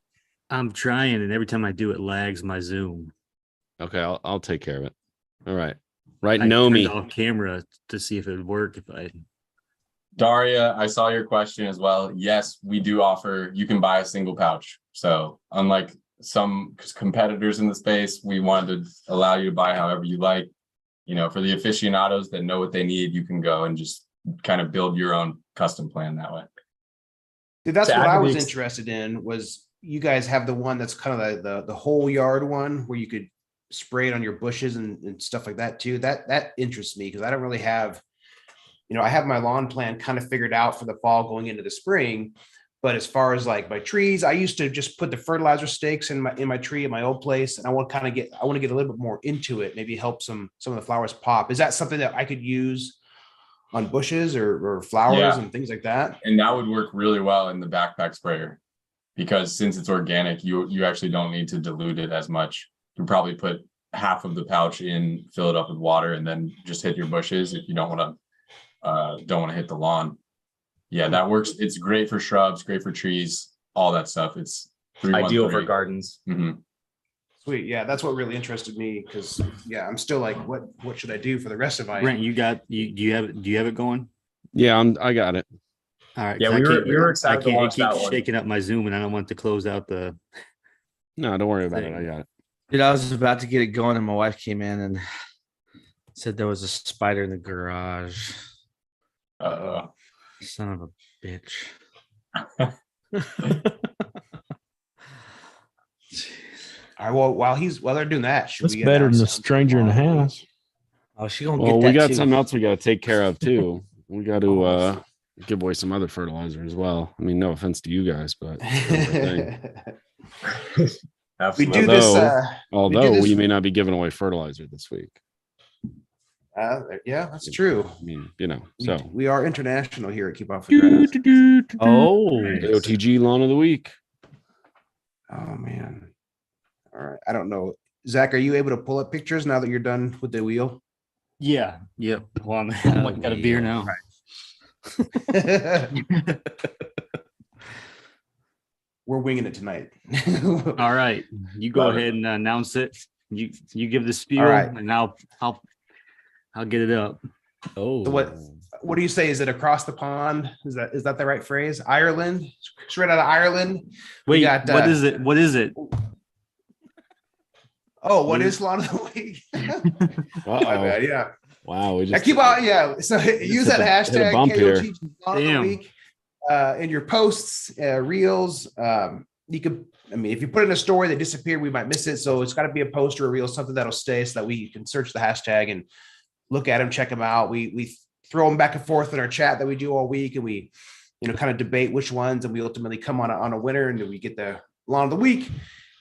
I'm trying, and every time I do, it lags my Zoom. Okay, I'll take care of it. All right. Right, I turned Nomi. off camera to see if it would work. If I Daria, I saw your question as well. Yes, we do offer, you can buy a single pouch. So unlike some competitors in the space, we wanted to allow you to buy however you like. For the aficionados that know what they need, you can go and just kind of build your own custom plan that way. Dude, that's To what add I to was the- interested in. Was you guys have the one that's kind of the whole yard one where you could spray it on your bushes and stuff like that too. That interests me because I don't really have, I have my lawn plan kind of figured out for the fall going into the spring. But as far as like my trees, I used to just put the fertilizer stakes in my tree in my old place, and I want to get a little bit more into it. Maybe help some of the flowers pop. Is that something that I could use on bushes or flowers Yeah. and things like that? And that would work really well in the backpack sprayer because since it's organic, you actually don't need to dilute it as much. You probably put half of the pouch in, fill it up with water, and then just hit your bushes if you don't want to hit the lawn. Yeah, that works. It's great for shrubs, great for trees, all that stuff. It's Ideal for 313. gardens. Mhm. Sweet. Yeah, that's what really interested me because I'm still like, what should I do for the rest of my? Brent, do you have it going? Yeah, I got it. All right. Yeah, 'cause we were excited to It launch that keeps one. shaking up my Zoom, and I don't want to close out the. No, don't worry about it. I got it. Dude, I was about to get it going, and my wife came in and said there was a spider in the garage. Son of a bitch. All right. Well, while they're doing that, should That's we better than announce the stranger in the house. Oh, she gonna Well, get that we got too. something else we got to take care of too. We got to give away some other fertilizer as well. I mean, no offense to you guys, but We do this. although this- we may not be giving away fertilizer this week. Yeah, that's true. I mean, So we are international here at Keep Off the Grass. Oh, KOTG lawn of the week. Oh man. All right. I don't know. Zach, are you able to pull up pictures now that you're done with the wheel? yeah, yep. Well, I'm got a beer now. We're winging it tonight. All right, you go Love it. ahead and announce it. You give the spiel, All right. and I'll get it up. Oh, So what do you say? Is it across the pond? Is that the right phrase? Ireland, straight out of Ireland. Wait, got, what is it? What is it? Oh, what is lawn of the week? My bad, yeah. Wow, we I just keep out, yeah. So use that hit a hashtag bump here. KOTG lawn of the Damn. week in your posts, reels. You could, if you put in a story that disappeared, we might miss it. So it's got to be a post or a reel, something that'll stay, so that we can search the hashtag and look at them, check them out. We throw them back and forth in our chat that we do all week, and we, kind of debate which ones, and we ultimately come on a winner, and then we get the lawn of the week.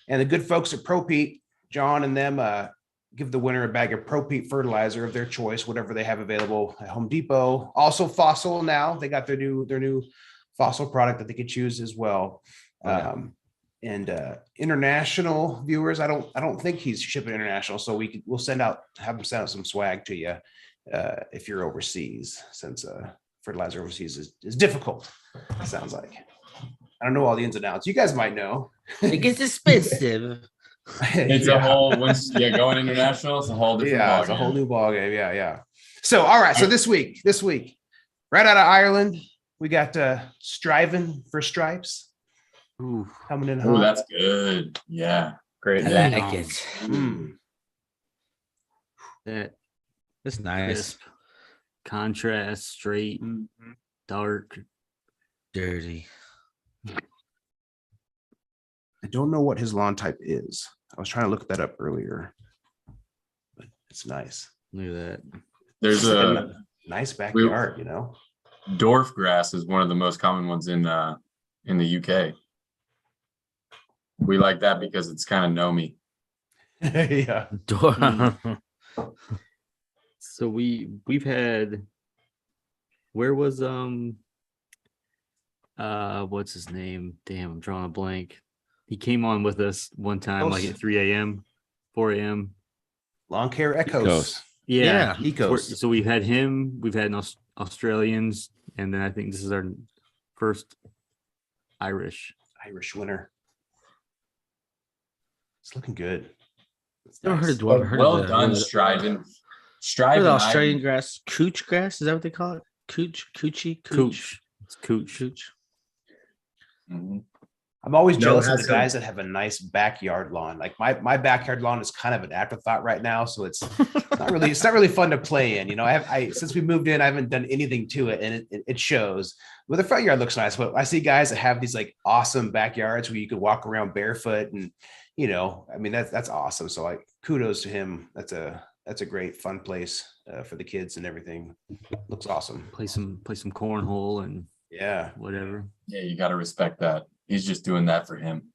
And the good folks at Pro Pete John and them give the winner a bag of Pro Peat fertilizer of their choice, whatever they have available at Home Depot. Also Fossil now. They got their new Fossil product that they could choose as well. And international viewers, I don't think he's shipping international, so we'll have him send out some swag to you if you're overseas, since fertilizer overseas is difficult. It sounds like. I don't know all the ins and outs. You guys might know. It gets expensive. It's a whole going international. It's a whole different. Yeah, it's a whole new ball game. Yeah. So all right. So this week, right out of Ireland, we got Striving for Stripes. Ooh. Coming in Oh, hot. that's good. Yeah, great. I like it. That's nice. crisp. Contrast, straight, dark. Dirty. I don't know what his lawn type is. I was trying to look that up earlier, but it's nice. Look at that. There's It's like a nice backyard, you know. dwarf grass is one of the most common ones in the UK. We like that because it's kind of gnomey. Yeah. So we've had, where was what's his name? Damn, I'm drawing a blank. He came on with us one time, like at 3 a.m., 4 a.m. Lawn Care Echoes. Yeah. Ecos. So we've had him, we've had Australians, and then I think this is our first Irish winner. It's looking good. Never heard of dwarf. Well done, Striving. Heard Striving. of Australian grass, cooch grass. Is that what they call it? Cooch. It's cooch. Mhm. I'm always No, jealous it of has the guys that have a nice backyard lawn. Like my backyard lawn is kind of an afterthought right now, so it's not really fun to play in. You know, I since we moved in, I haven't done anything to it, and it shows. Well, the front yard looks nice, but I see guys that have these like awesome backyards where you could walk around barefoot, and you know, I mean that's awesome. So like, kudos to him. That's a great fun place for the kids and everything. Looks awesome. Play some cornhole and Yeah. whatever. Yeah, you got to respect that. He's just doing that for him.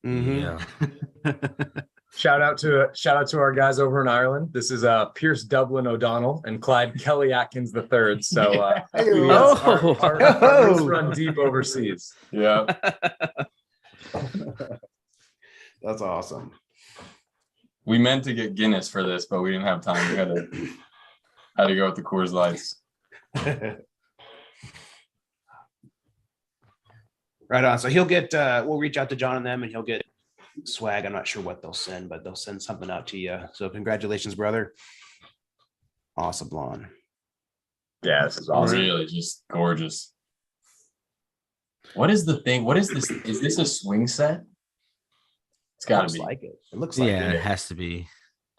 Mhm. Yeah. Shout out to our guys over in Ireland. This is Pierce Dublin O'Donnell and Clyde Kelly Atkins III. So our roots run deep overseas. Yeah. That's awesome. We meant to get Guinness for this, but we didn't have time. We had to go with the Coors Lights. Right on. So he'll get, we'll reach out to John and them and he'll get swag. I'm not sure what they'll send, but they'll send something out to you. So congratulations, brother. Awesome lawn. Yeah, this is awesome. Really just gorgeous. What is the thing? What is this? Is this a swing set? It's got Looks to be. like it. It looks like Yeah, it. it has to be.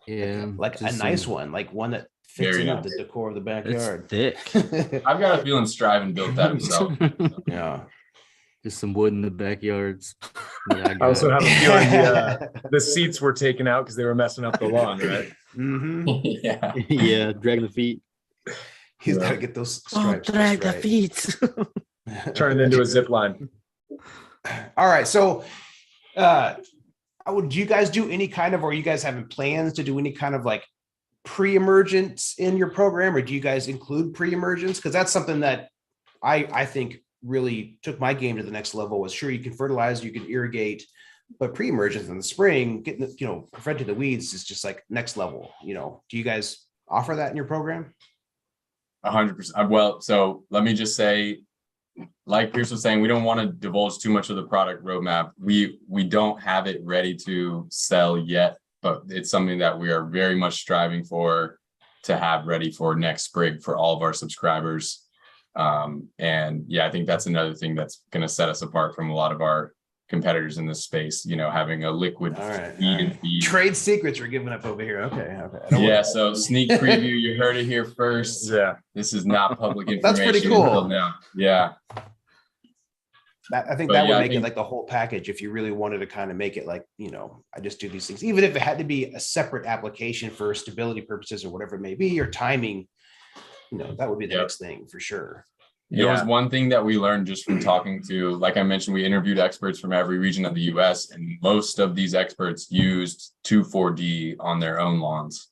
Yeah. Like a just nice some- one, like one that fits Very in nice. with the decor of the It's backyard. thick. I've got a feeling Striving built that himself. Yeah. Just some wood in the backyards. I also have a feeling the seats were taken out because they were messing up the lawn, right? Mhm. Yeah. yeah, dragging the feet. He's Yeah. got to get those Oh, stripes. drag the just feet. right. Turn it into a zip line. All right. So, do you guys do any kind of, or are you guys having plans to do any kind of like pre-emergence in your program, or do you guys include pre-emergence? Because that's something that I think really took my game to the next level. Was sure you can fertilize, you can irrigate, but pre-emergence in the spring, getting preventing the weeds is just like next level. You know, do you guys offer that in your program? 100%. Well, so let me just say, like Pierce was saying, we don't want to divulge too much of the product roadmap. We don't have it ready to sell yet, but it's something that we are very much striving for to have ready for next spring for all of our subscribers. And yeah, I think that's another thing that's going to set us apart from a lot of our competitors in this space, having a liquid All right. feed and feed. Trade secrets we're giving up over here. Okay. Yeah, so sneak preview, you heard it here first. Yeah. This is not public information. That's pretty cool. until now. Yeah. I think But that would yeah, I make it think- like the whole package if you really wanted to kind of make it like, I just do these things, even if it had to be a separate application for stability purposes or whatever it may be, or timing, that would be the Yep. next thing for sure. There was one thing that we learned just from talking to, like I mentioned, we interviewed experts from every region of the US, and most of these experts used 2,4-D on their own lawns.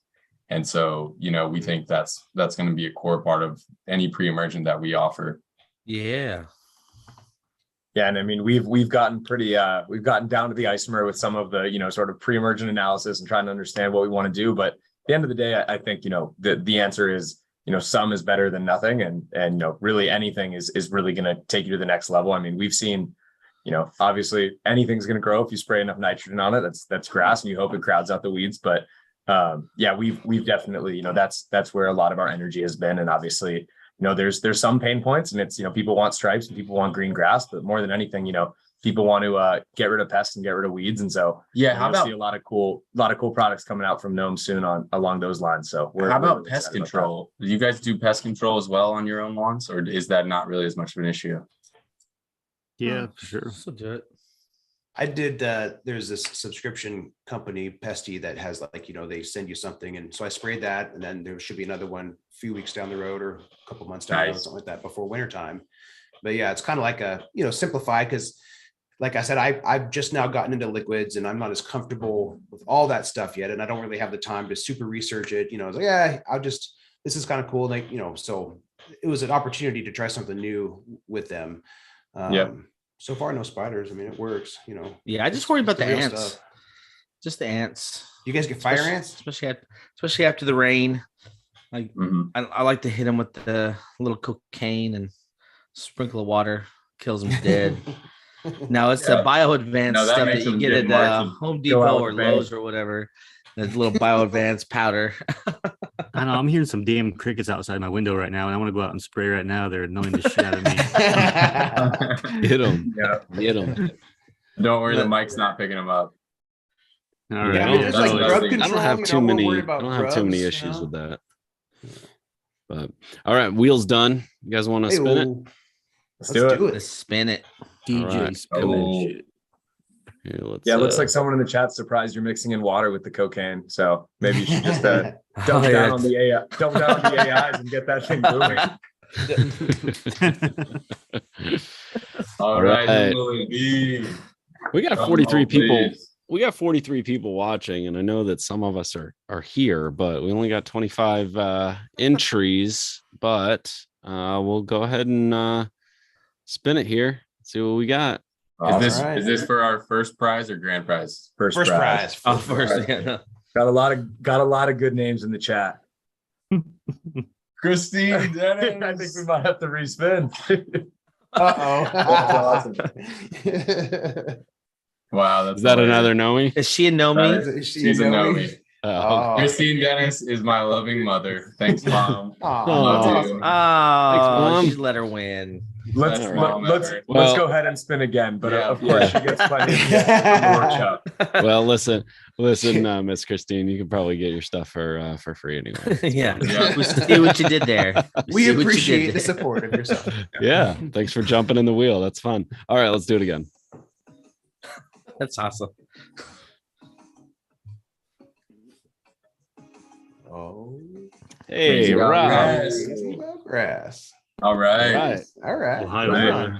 And so, we think that's going to be a core part of any pre-emergent that we offer. Yeah. Yeah, and I mean we've gotten we've gotten down to the isomer with some of the sort of pre-emergent analysis and trying to understand what we want to do. But at the end of the day, I think the answer is some is better than nothing, and really anything is really going to take you to the next level. I mean, we've seen obviously anything's going to grow if you spray enough nitrogen on it. That's grass, and you hope it crowds out the weeds. But yeah, we've definitely that's where a lot of our energy has been, and obviously. There's some pain points, and it's, people want stripes and people want green grass, but more than anything, people want to get rid of pests and get rid of weeds. And so, yeah, how about see a lot of cool products coming out from Gnome soon along those lines. So how about pest control? Do you guys do pest control as well on your own lawns, or is that not really as much of an issue? Yeah, for sure. So do it. I did, there's this subscription company, Pesty, that has they send you something. And so I sprayed that, and then there should be another one a few weeks down the road or a couple months down the road, something like that before wintertime. But yeah, it's kind of like simplify, because like I said, I've just now gotten into liquids, and I'm not as comfortable with all that stuff yet. And I don't really have the time to super research it. I was like, yeah, this is kind of cool. Like, so it was an opportunity to try something new with them. So far, no spiders. I mean, it works, Yeah, I just worry about the real ants. stuff. Just the ants. You guys get fire ants? Especially after the rain. Like Mhm. I like to hit them with the little cocaine and sprinkle of water, kills them dead. Now it's the bio advanced No, that stuff makes that you them get get at March Home go Depot out or with a bang. Lowe's or whatever. The little bio advanced powder. I know I'm hearing some damn crickets outside my window right now, and I want to go out and spray right now. They're annoying the shit out of me. Hit them. Yeah. Get them. Don't worry, the mic's not picking them up. All Yeah, right. I mean, there's that's like what I grub think. control. I don't have too we're many. worried I about don't have too many grubs, issues with that. But all right, wheels done. You guys want to spin it? Hey-o. Let's do it. Let's spin it. DJ right. spinning shit. Here, let's, Yeah, it looks like someone in the chat surprised you're mixing in water with the cocaine. So maybe you should just double down on the AI, double down on the AIs and get that thing moving. All right. Who will it be? we got Drum 43 roll, people. please. We got 43 people watching, and I know that some of us are here, but we only got 25 entries. But we'll go ahead and spin it here. See what we got. Is this for our first prize or grand prize? First prize. Oh, first, yeah. Got a lot of good names in the chat. Christine Dennis. I think we might have to respin. Uh-oh. That's awesome. Wow, that's Is that hilarious. another Nomi? Is she a gnome? She's a gnome. Oh, Christine Dennis is my loving mother. Thanks, Mom. Aw, Love that's you. awesome. Oh, Mom. she just let her win. Let's That's wrong, let's Maverick. Well- go ahead and spin again. But Yeah. of course, she gets plenty of the workshop. well, listen, Miss Christine, you can probably get your stuff for free anyway. Yeah. Yeah. We see what you did there. We see what you appreciate did the there. support of yourself. Yeah, thanks for jumping in the wheel. That's fun. All right, let's do it again. That's awesome. Oh, Hey, Crazy Rob. grass. grass. All right. Right. All right. Ohio, Right brother.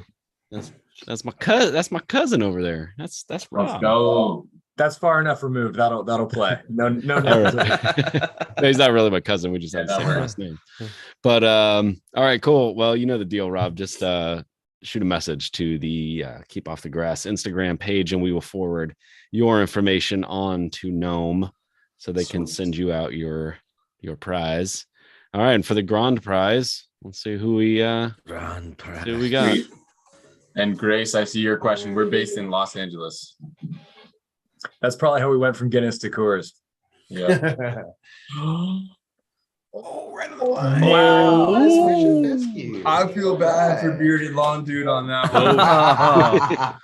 on. That's my cousin. That's my cousin over there. That's Let's Rob. go. That's far enough removed. That'll play. No. All right. No, he's not really my cousin. We just have the that same works. last name. But all right, cool. Well, you know the deal, Rob. Just shoot a message to the Keep Off the Grass Instagram page, and we will forward your information on to Gnome so they can send you out your prize. All right, and for the grand prize, let's see who we Run, see who we got. And Grace, I see your question. We're based in Los Angeles. That's probably how we went from Guinness to Coors. Yeah. Oh, right on the line. Wow. Nice mission, Fescue. I feel bad for Bearded Lawn Dude on that one. that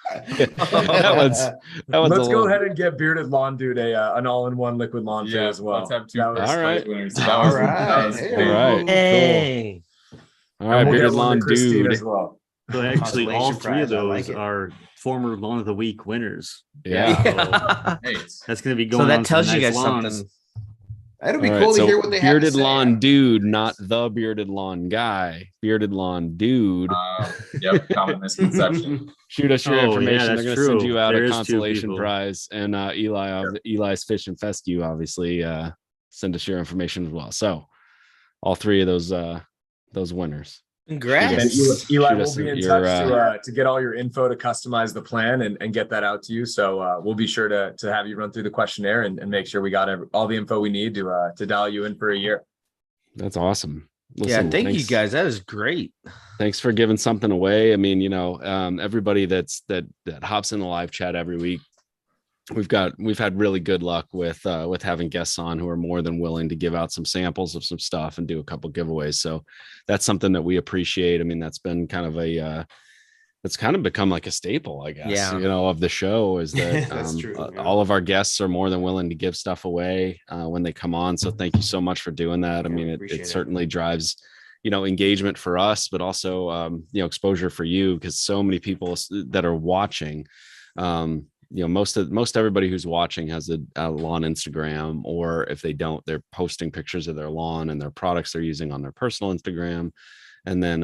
one's Let's a go little- ahead and get Bearded Lawn Dude an all-in-one liquid lawn fit Yeah, as well. let's have two That was- first All right. place winners. That All was, right. that was Hey. cool. All right. Hey. All right, and we'll Bearded get one Lawn to Christine Dude. as well. So actually, all Consolation three of prize, I those like it. are former Lawn of the Week winners. Yeah. Yeah. Hey, That's going to be going So that on tells some you nice guys lawns. something. It'll be All cool right, to so hear what they have to bearded say. lawn dude, not the bearded lawn guy. Bearded lawn dude. Yep, common misconception. Shoot us your Oh, yeah, information. They're that's going to send true. you out There a is two consolation people. prize. And Eli's Fish and Fescue, obviously, send us your information as well. So all three of those winners. Congrats. And Eli Shoot will us be in your, touch to get all your info to customize the plan and get that out to you. So we'll be sure to have you run through the questionnaire and make sure we got all the info we need to dial you in for a year. That's awesome. Listen, yeah, thank you thanks- guys. That is great. Thanks for giving something away. I mean, everybody that hops in the live chat every week, we've had really good luck with having guests on who are more than willing to give out some samples of some stuff and do a couple giveaways. So that's something that we appreciate. I mean, that's been kind of it's kind of become like a staple, I guess, Yeah. of the show is that That's true, yeah. all of our guests are more than willing to give stuff away when they come on. So thank you so much for doing that. I Yeah, mean, appreciate it it. certainly drives, engagement for us, but also, exposure for you, because so many people that are watching, most everybody who's watching has a lawn Instagram, or if they don't, they're posting pictures of their lawn and their products they're using on their personal Instagram. And then,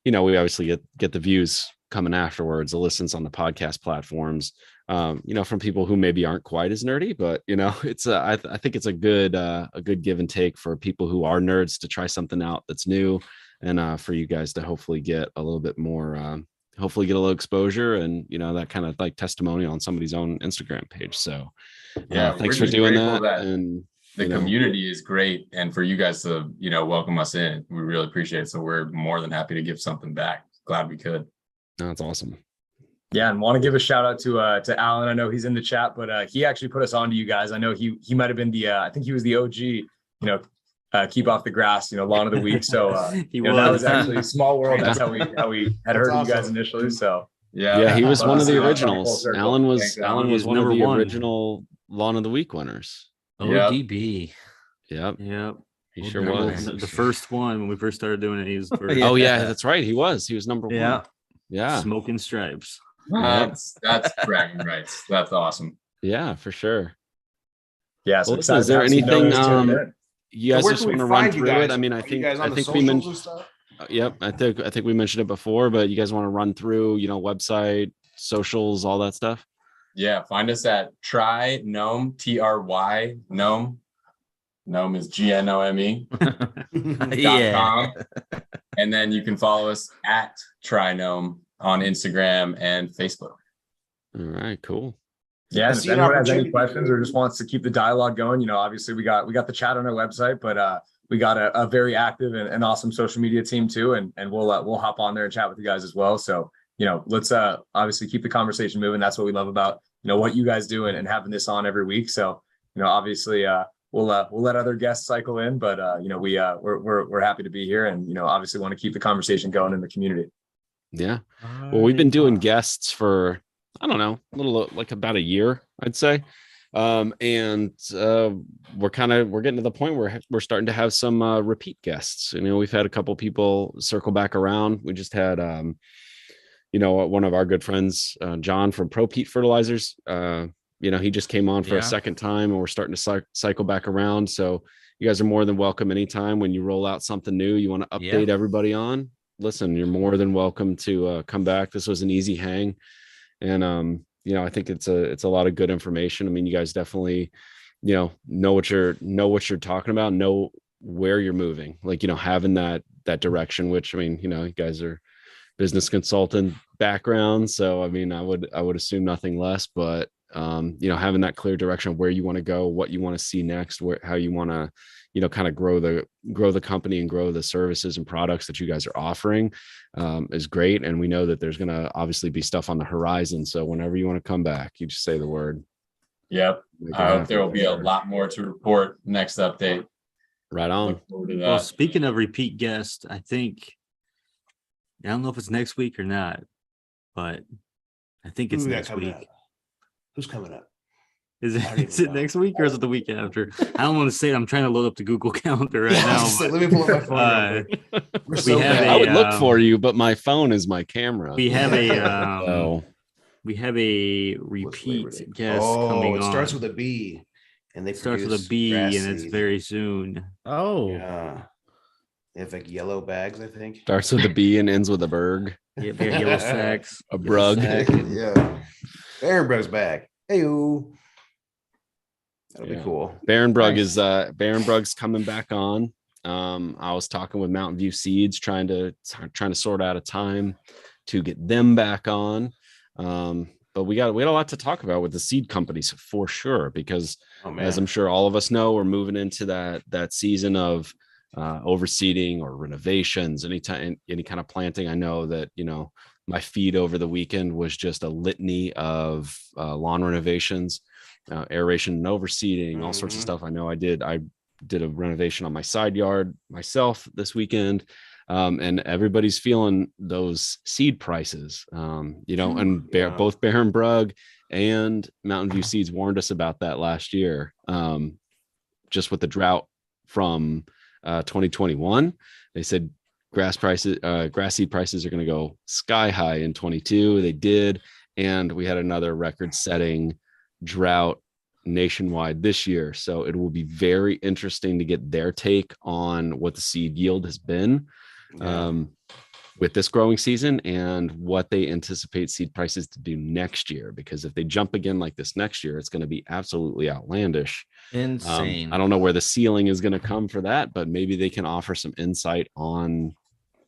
we obviously get the views coming afterwards, the listens on the podcast platforms, from people who maybe aren't quite as nerdy, but it's I think it's a good give and take for people who are nerds to try something out that's new, and for you guys to hopefully get a little bit more, hopefully get a little exposure and that kind of like testimonial on somebody's own Instagram page. So Yeah, thanks we're for just doing grateful that. that And the community is great, and for you guys to welcome us in, we really appreciate it. So we're more than happy to give something back. Glad we could. that's awesome. Yeah, and want to give a shout out to Alan. I know he's in the chat, but he actually put us on to you guys. I know he might have been I think he was the OG, keep off the grass, lawn of the week. So He that was actually small world. That's how we had heard of you guys awesome. initially. So Yeah, he was Love one to of see the how it's come full originals. circle. Alan was Thanks, Alan. He was one of number the one. original lawn of the week winners. Yep. ODB. Yep, Yep. he Oh, sure number was. one. The first one when we first started doing it, he was the first. Oh yeah, Yeah. that's right. He was number Yeah. one. Yeah, Smoking stripes. That's bragging rights. That's awesome. yeah, for sure. yeah. Well, So listen, excited is there to have some anything, no's tuned in. You guys where just can we want to run find you through guys? it? I mean, I Are you think guys on I the think we socials mentioned. and stuff? Yep, I think we mentioned it before, but you guys want to run through, website, socials, all that stuff. Yeah, find us at Try Gnome, TRY Gnome. Gnome is GNOME. Yeah. .com. And then you can follow us at Try Gnome on Instagram and Facebook. All right, cool. Yeah, I and if see an anyone has any opportunity. questions or just wants to keep the dialogue going, obviously we got the chat on our website, but we got a very active and awesome social media team too, and we'll hop on there and chat with you guys as well. So let's obviously keep the conversation moving. That's what we love about what you guys do and having this on every week. So obviously we'll let other guests cycle in, but we're happy to be here, and obviously want to keep the conversation going in the community. Yeah. Well, we've been doing guests for, I don't know, a little like about a year, I'd say. And we're getting to the point where we're starting to have some repeat guests. We've had a couple people circle back around. We just had one of our good friends, John from Pro Pete Fertilizers. He just came on for Yeah. a second time, and we're starting to cycle back around. So you guys are more than welcome anytime when you roll out something new you want to update everybody on. Listen, you're more than welcome to come back. This was an easy hang, and I think it's a lot of good information. I mean, you guys definitely know what you're talking about, know where you're moving, like having that direction, which, I mean, you guys are business consultant background, so I mean, I would assume nothing less, but having that clear direction of where you want to go, what you want to see next, how you want to kind of grow the company and grow the services and products that you guys are offering is great. And we know that there's going to obviously be stuff on the horizon, so whenever you want to come back, you just say the word. Yep. Make it I hope happen. there will be a lot more to report next update. Right on. Look forward to that. Well, speaking of repeat guests, I don't know if it's next week or not, but I think it's Who we got next coming week. up? Who's coming up? Is I don't even it know. next week or is it the week after? I don't want to say it. I'm trying to load up the Google Calendar right now. Let me pull up my phone. Uh, real quick. We're we so have bad. I would look um, for you, but my phone is my camera. we have a So we have a What's Labor repeat Day? guest coming it on. starts with a B, and they Starts with produce a B, grass and it's seed. very soon. Oh, Yeah. They have like yellow bags, I think. Starts with a B and ends with a berg, Yeah, they have yellow sacks. a Yellow brug. sack. Yeah. Barenbrug's back. Hey, that'll be Yeah. cool. Barenbrug Nice. is Barenbrug's coming back on. I was talking with Mountain View Seeds, trying to sort out a time to get them back on. But we got a lot to talk about with the seed companies for sure, because Oh as I'm man. sure all of us know, we're moving into that season of overseeding or renovations, any kind of planting. I know that, my feed over the weekend was just a litany of lawn renovations, aeration and overseeding, all sorts of Mhm. stuff. I know I did a renovation on my side yard myself this weekend. And everybody's feeling those seed prices, and Yeah. both Barenbrug and Mountain View Seeds warned us about that last year, just with the drought from 2021. They said grass seed prices are going to go sky high in 22. They did, and we had another record-setting drought nationwide this year. So it will be very interesting to get their take on what the seed yield has been with this growing season and what they anticipate seed prices to do next year. Because if they jump again like this next year, it's going to be absolutely outlandish. insane. I don't know where the ceiling is going to come for that, but maybe they can offer some insight on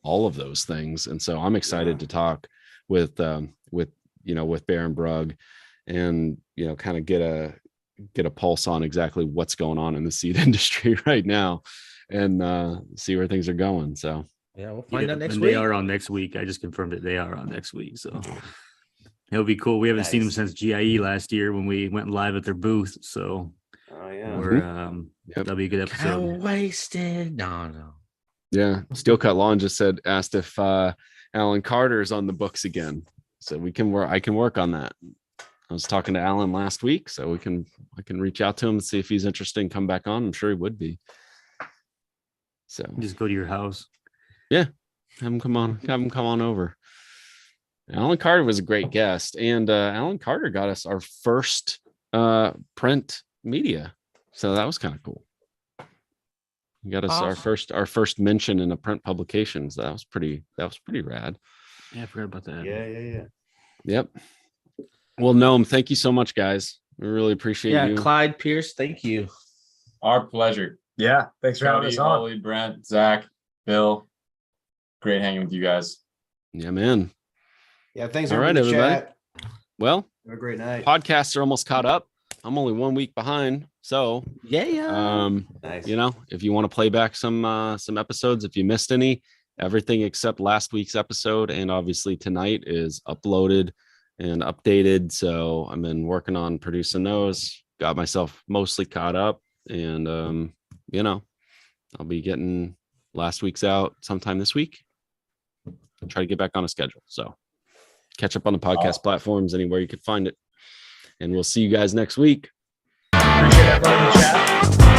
all of those things. And so I'm excited to talk with Barenbrug and, kind of get a pulse on exactly what's going on in the seed industry right now and see where things are going. So Yeah, we'll find out next and week. they are on next week. I just confirmed that they are on next week. So it'll be cool. We haven't seen them Nice. since GIE last year when we went live at their booth. So Oh yeah. we're Yep. that'll be a good How episode. wasted? No. yeah, Steel Cut Lawn just asked if Alan Carter is on the books again. So I can work on that. I was talking to Alan last week, so I can reach out to him and see if he's interested in come back on. I'm sure he would be. So Just go to your house. have him come on over. Alan Carter was a great guest, and Alan Carter got us our first print media, so that was kind of cool. He got us Awesome. our first mention in a print publication. So that was pretty rad. Yeah, I forgot about that. Yeah. Yep. Well, Gnome, thank you so much, guys. We really appreciate Yeah, you. Clyde Pierce, thank you. Our pleasure. Yeah. Thanks for having Cody, us on. Olee, Brent, Zach, Bill. Great hanging with you guys. Yeah, man. Yeah. Thanks All everyone right, in the everybody. chat. Well, Have a great night. podcasts are almost caught up. I'm only 1 week behind. So Yeah. Nice. if you want to play back some episodes, if you missed any, everything except last week's episode and obviously tonight is uploaded and updated. So I've been working on producing those, got myself mostly caught up, and I'll be getting last week's out sometime this week. I'll try to get back on a schedule. So catch up on the podcast platforms anywhere you could find it. And we'll see you guys next week. Appreciate everybody in the chat.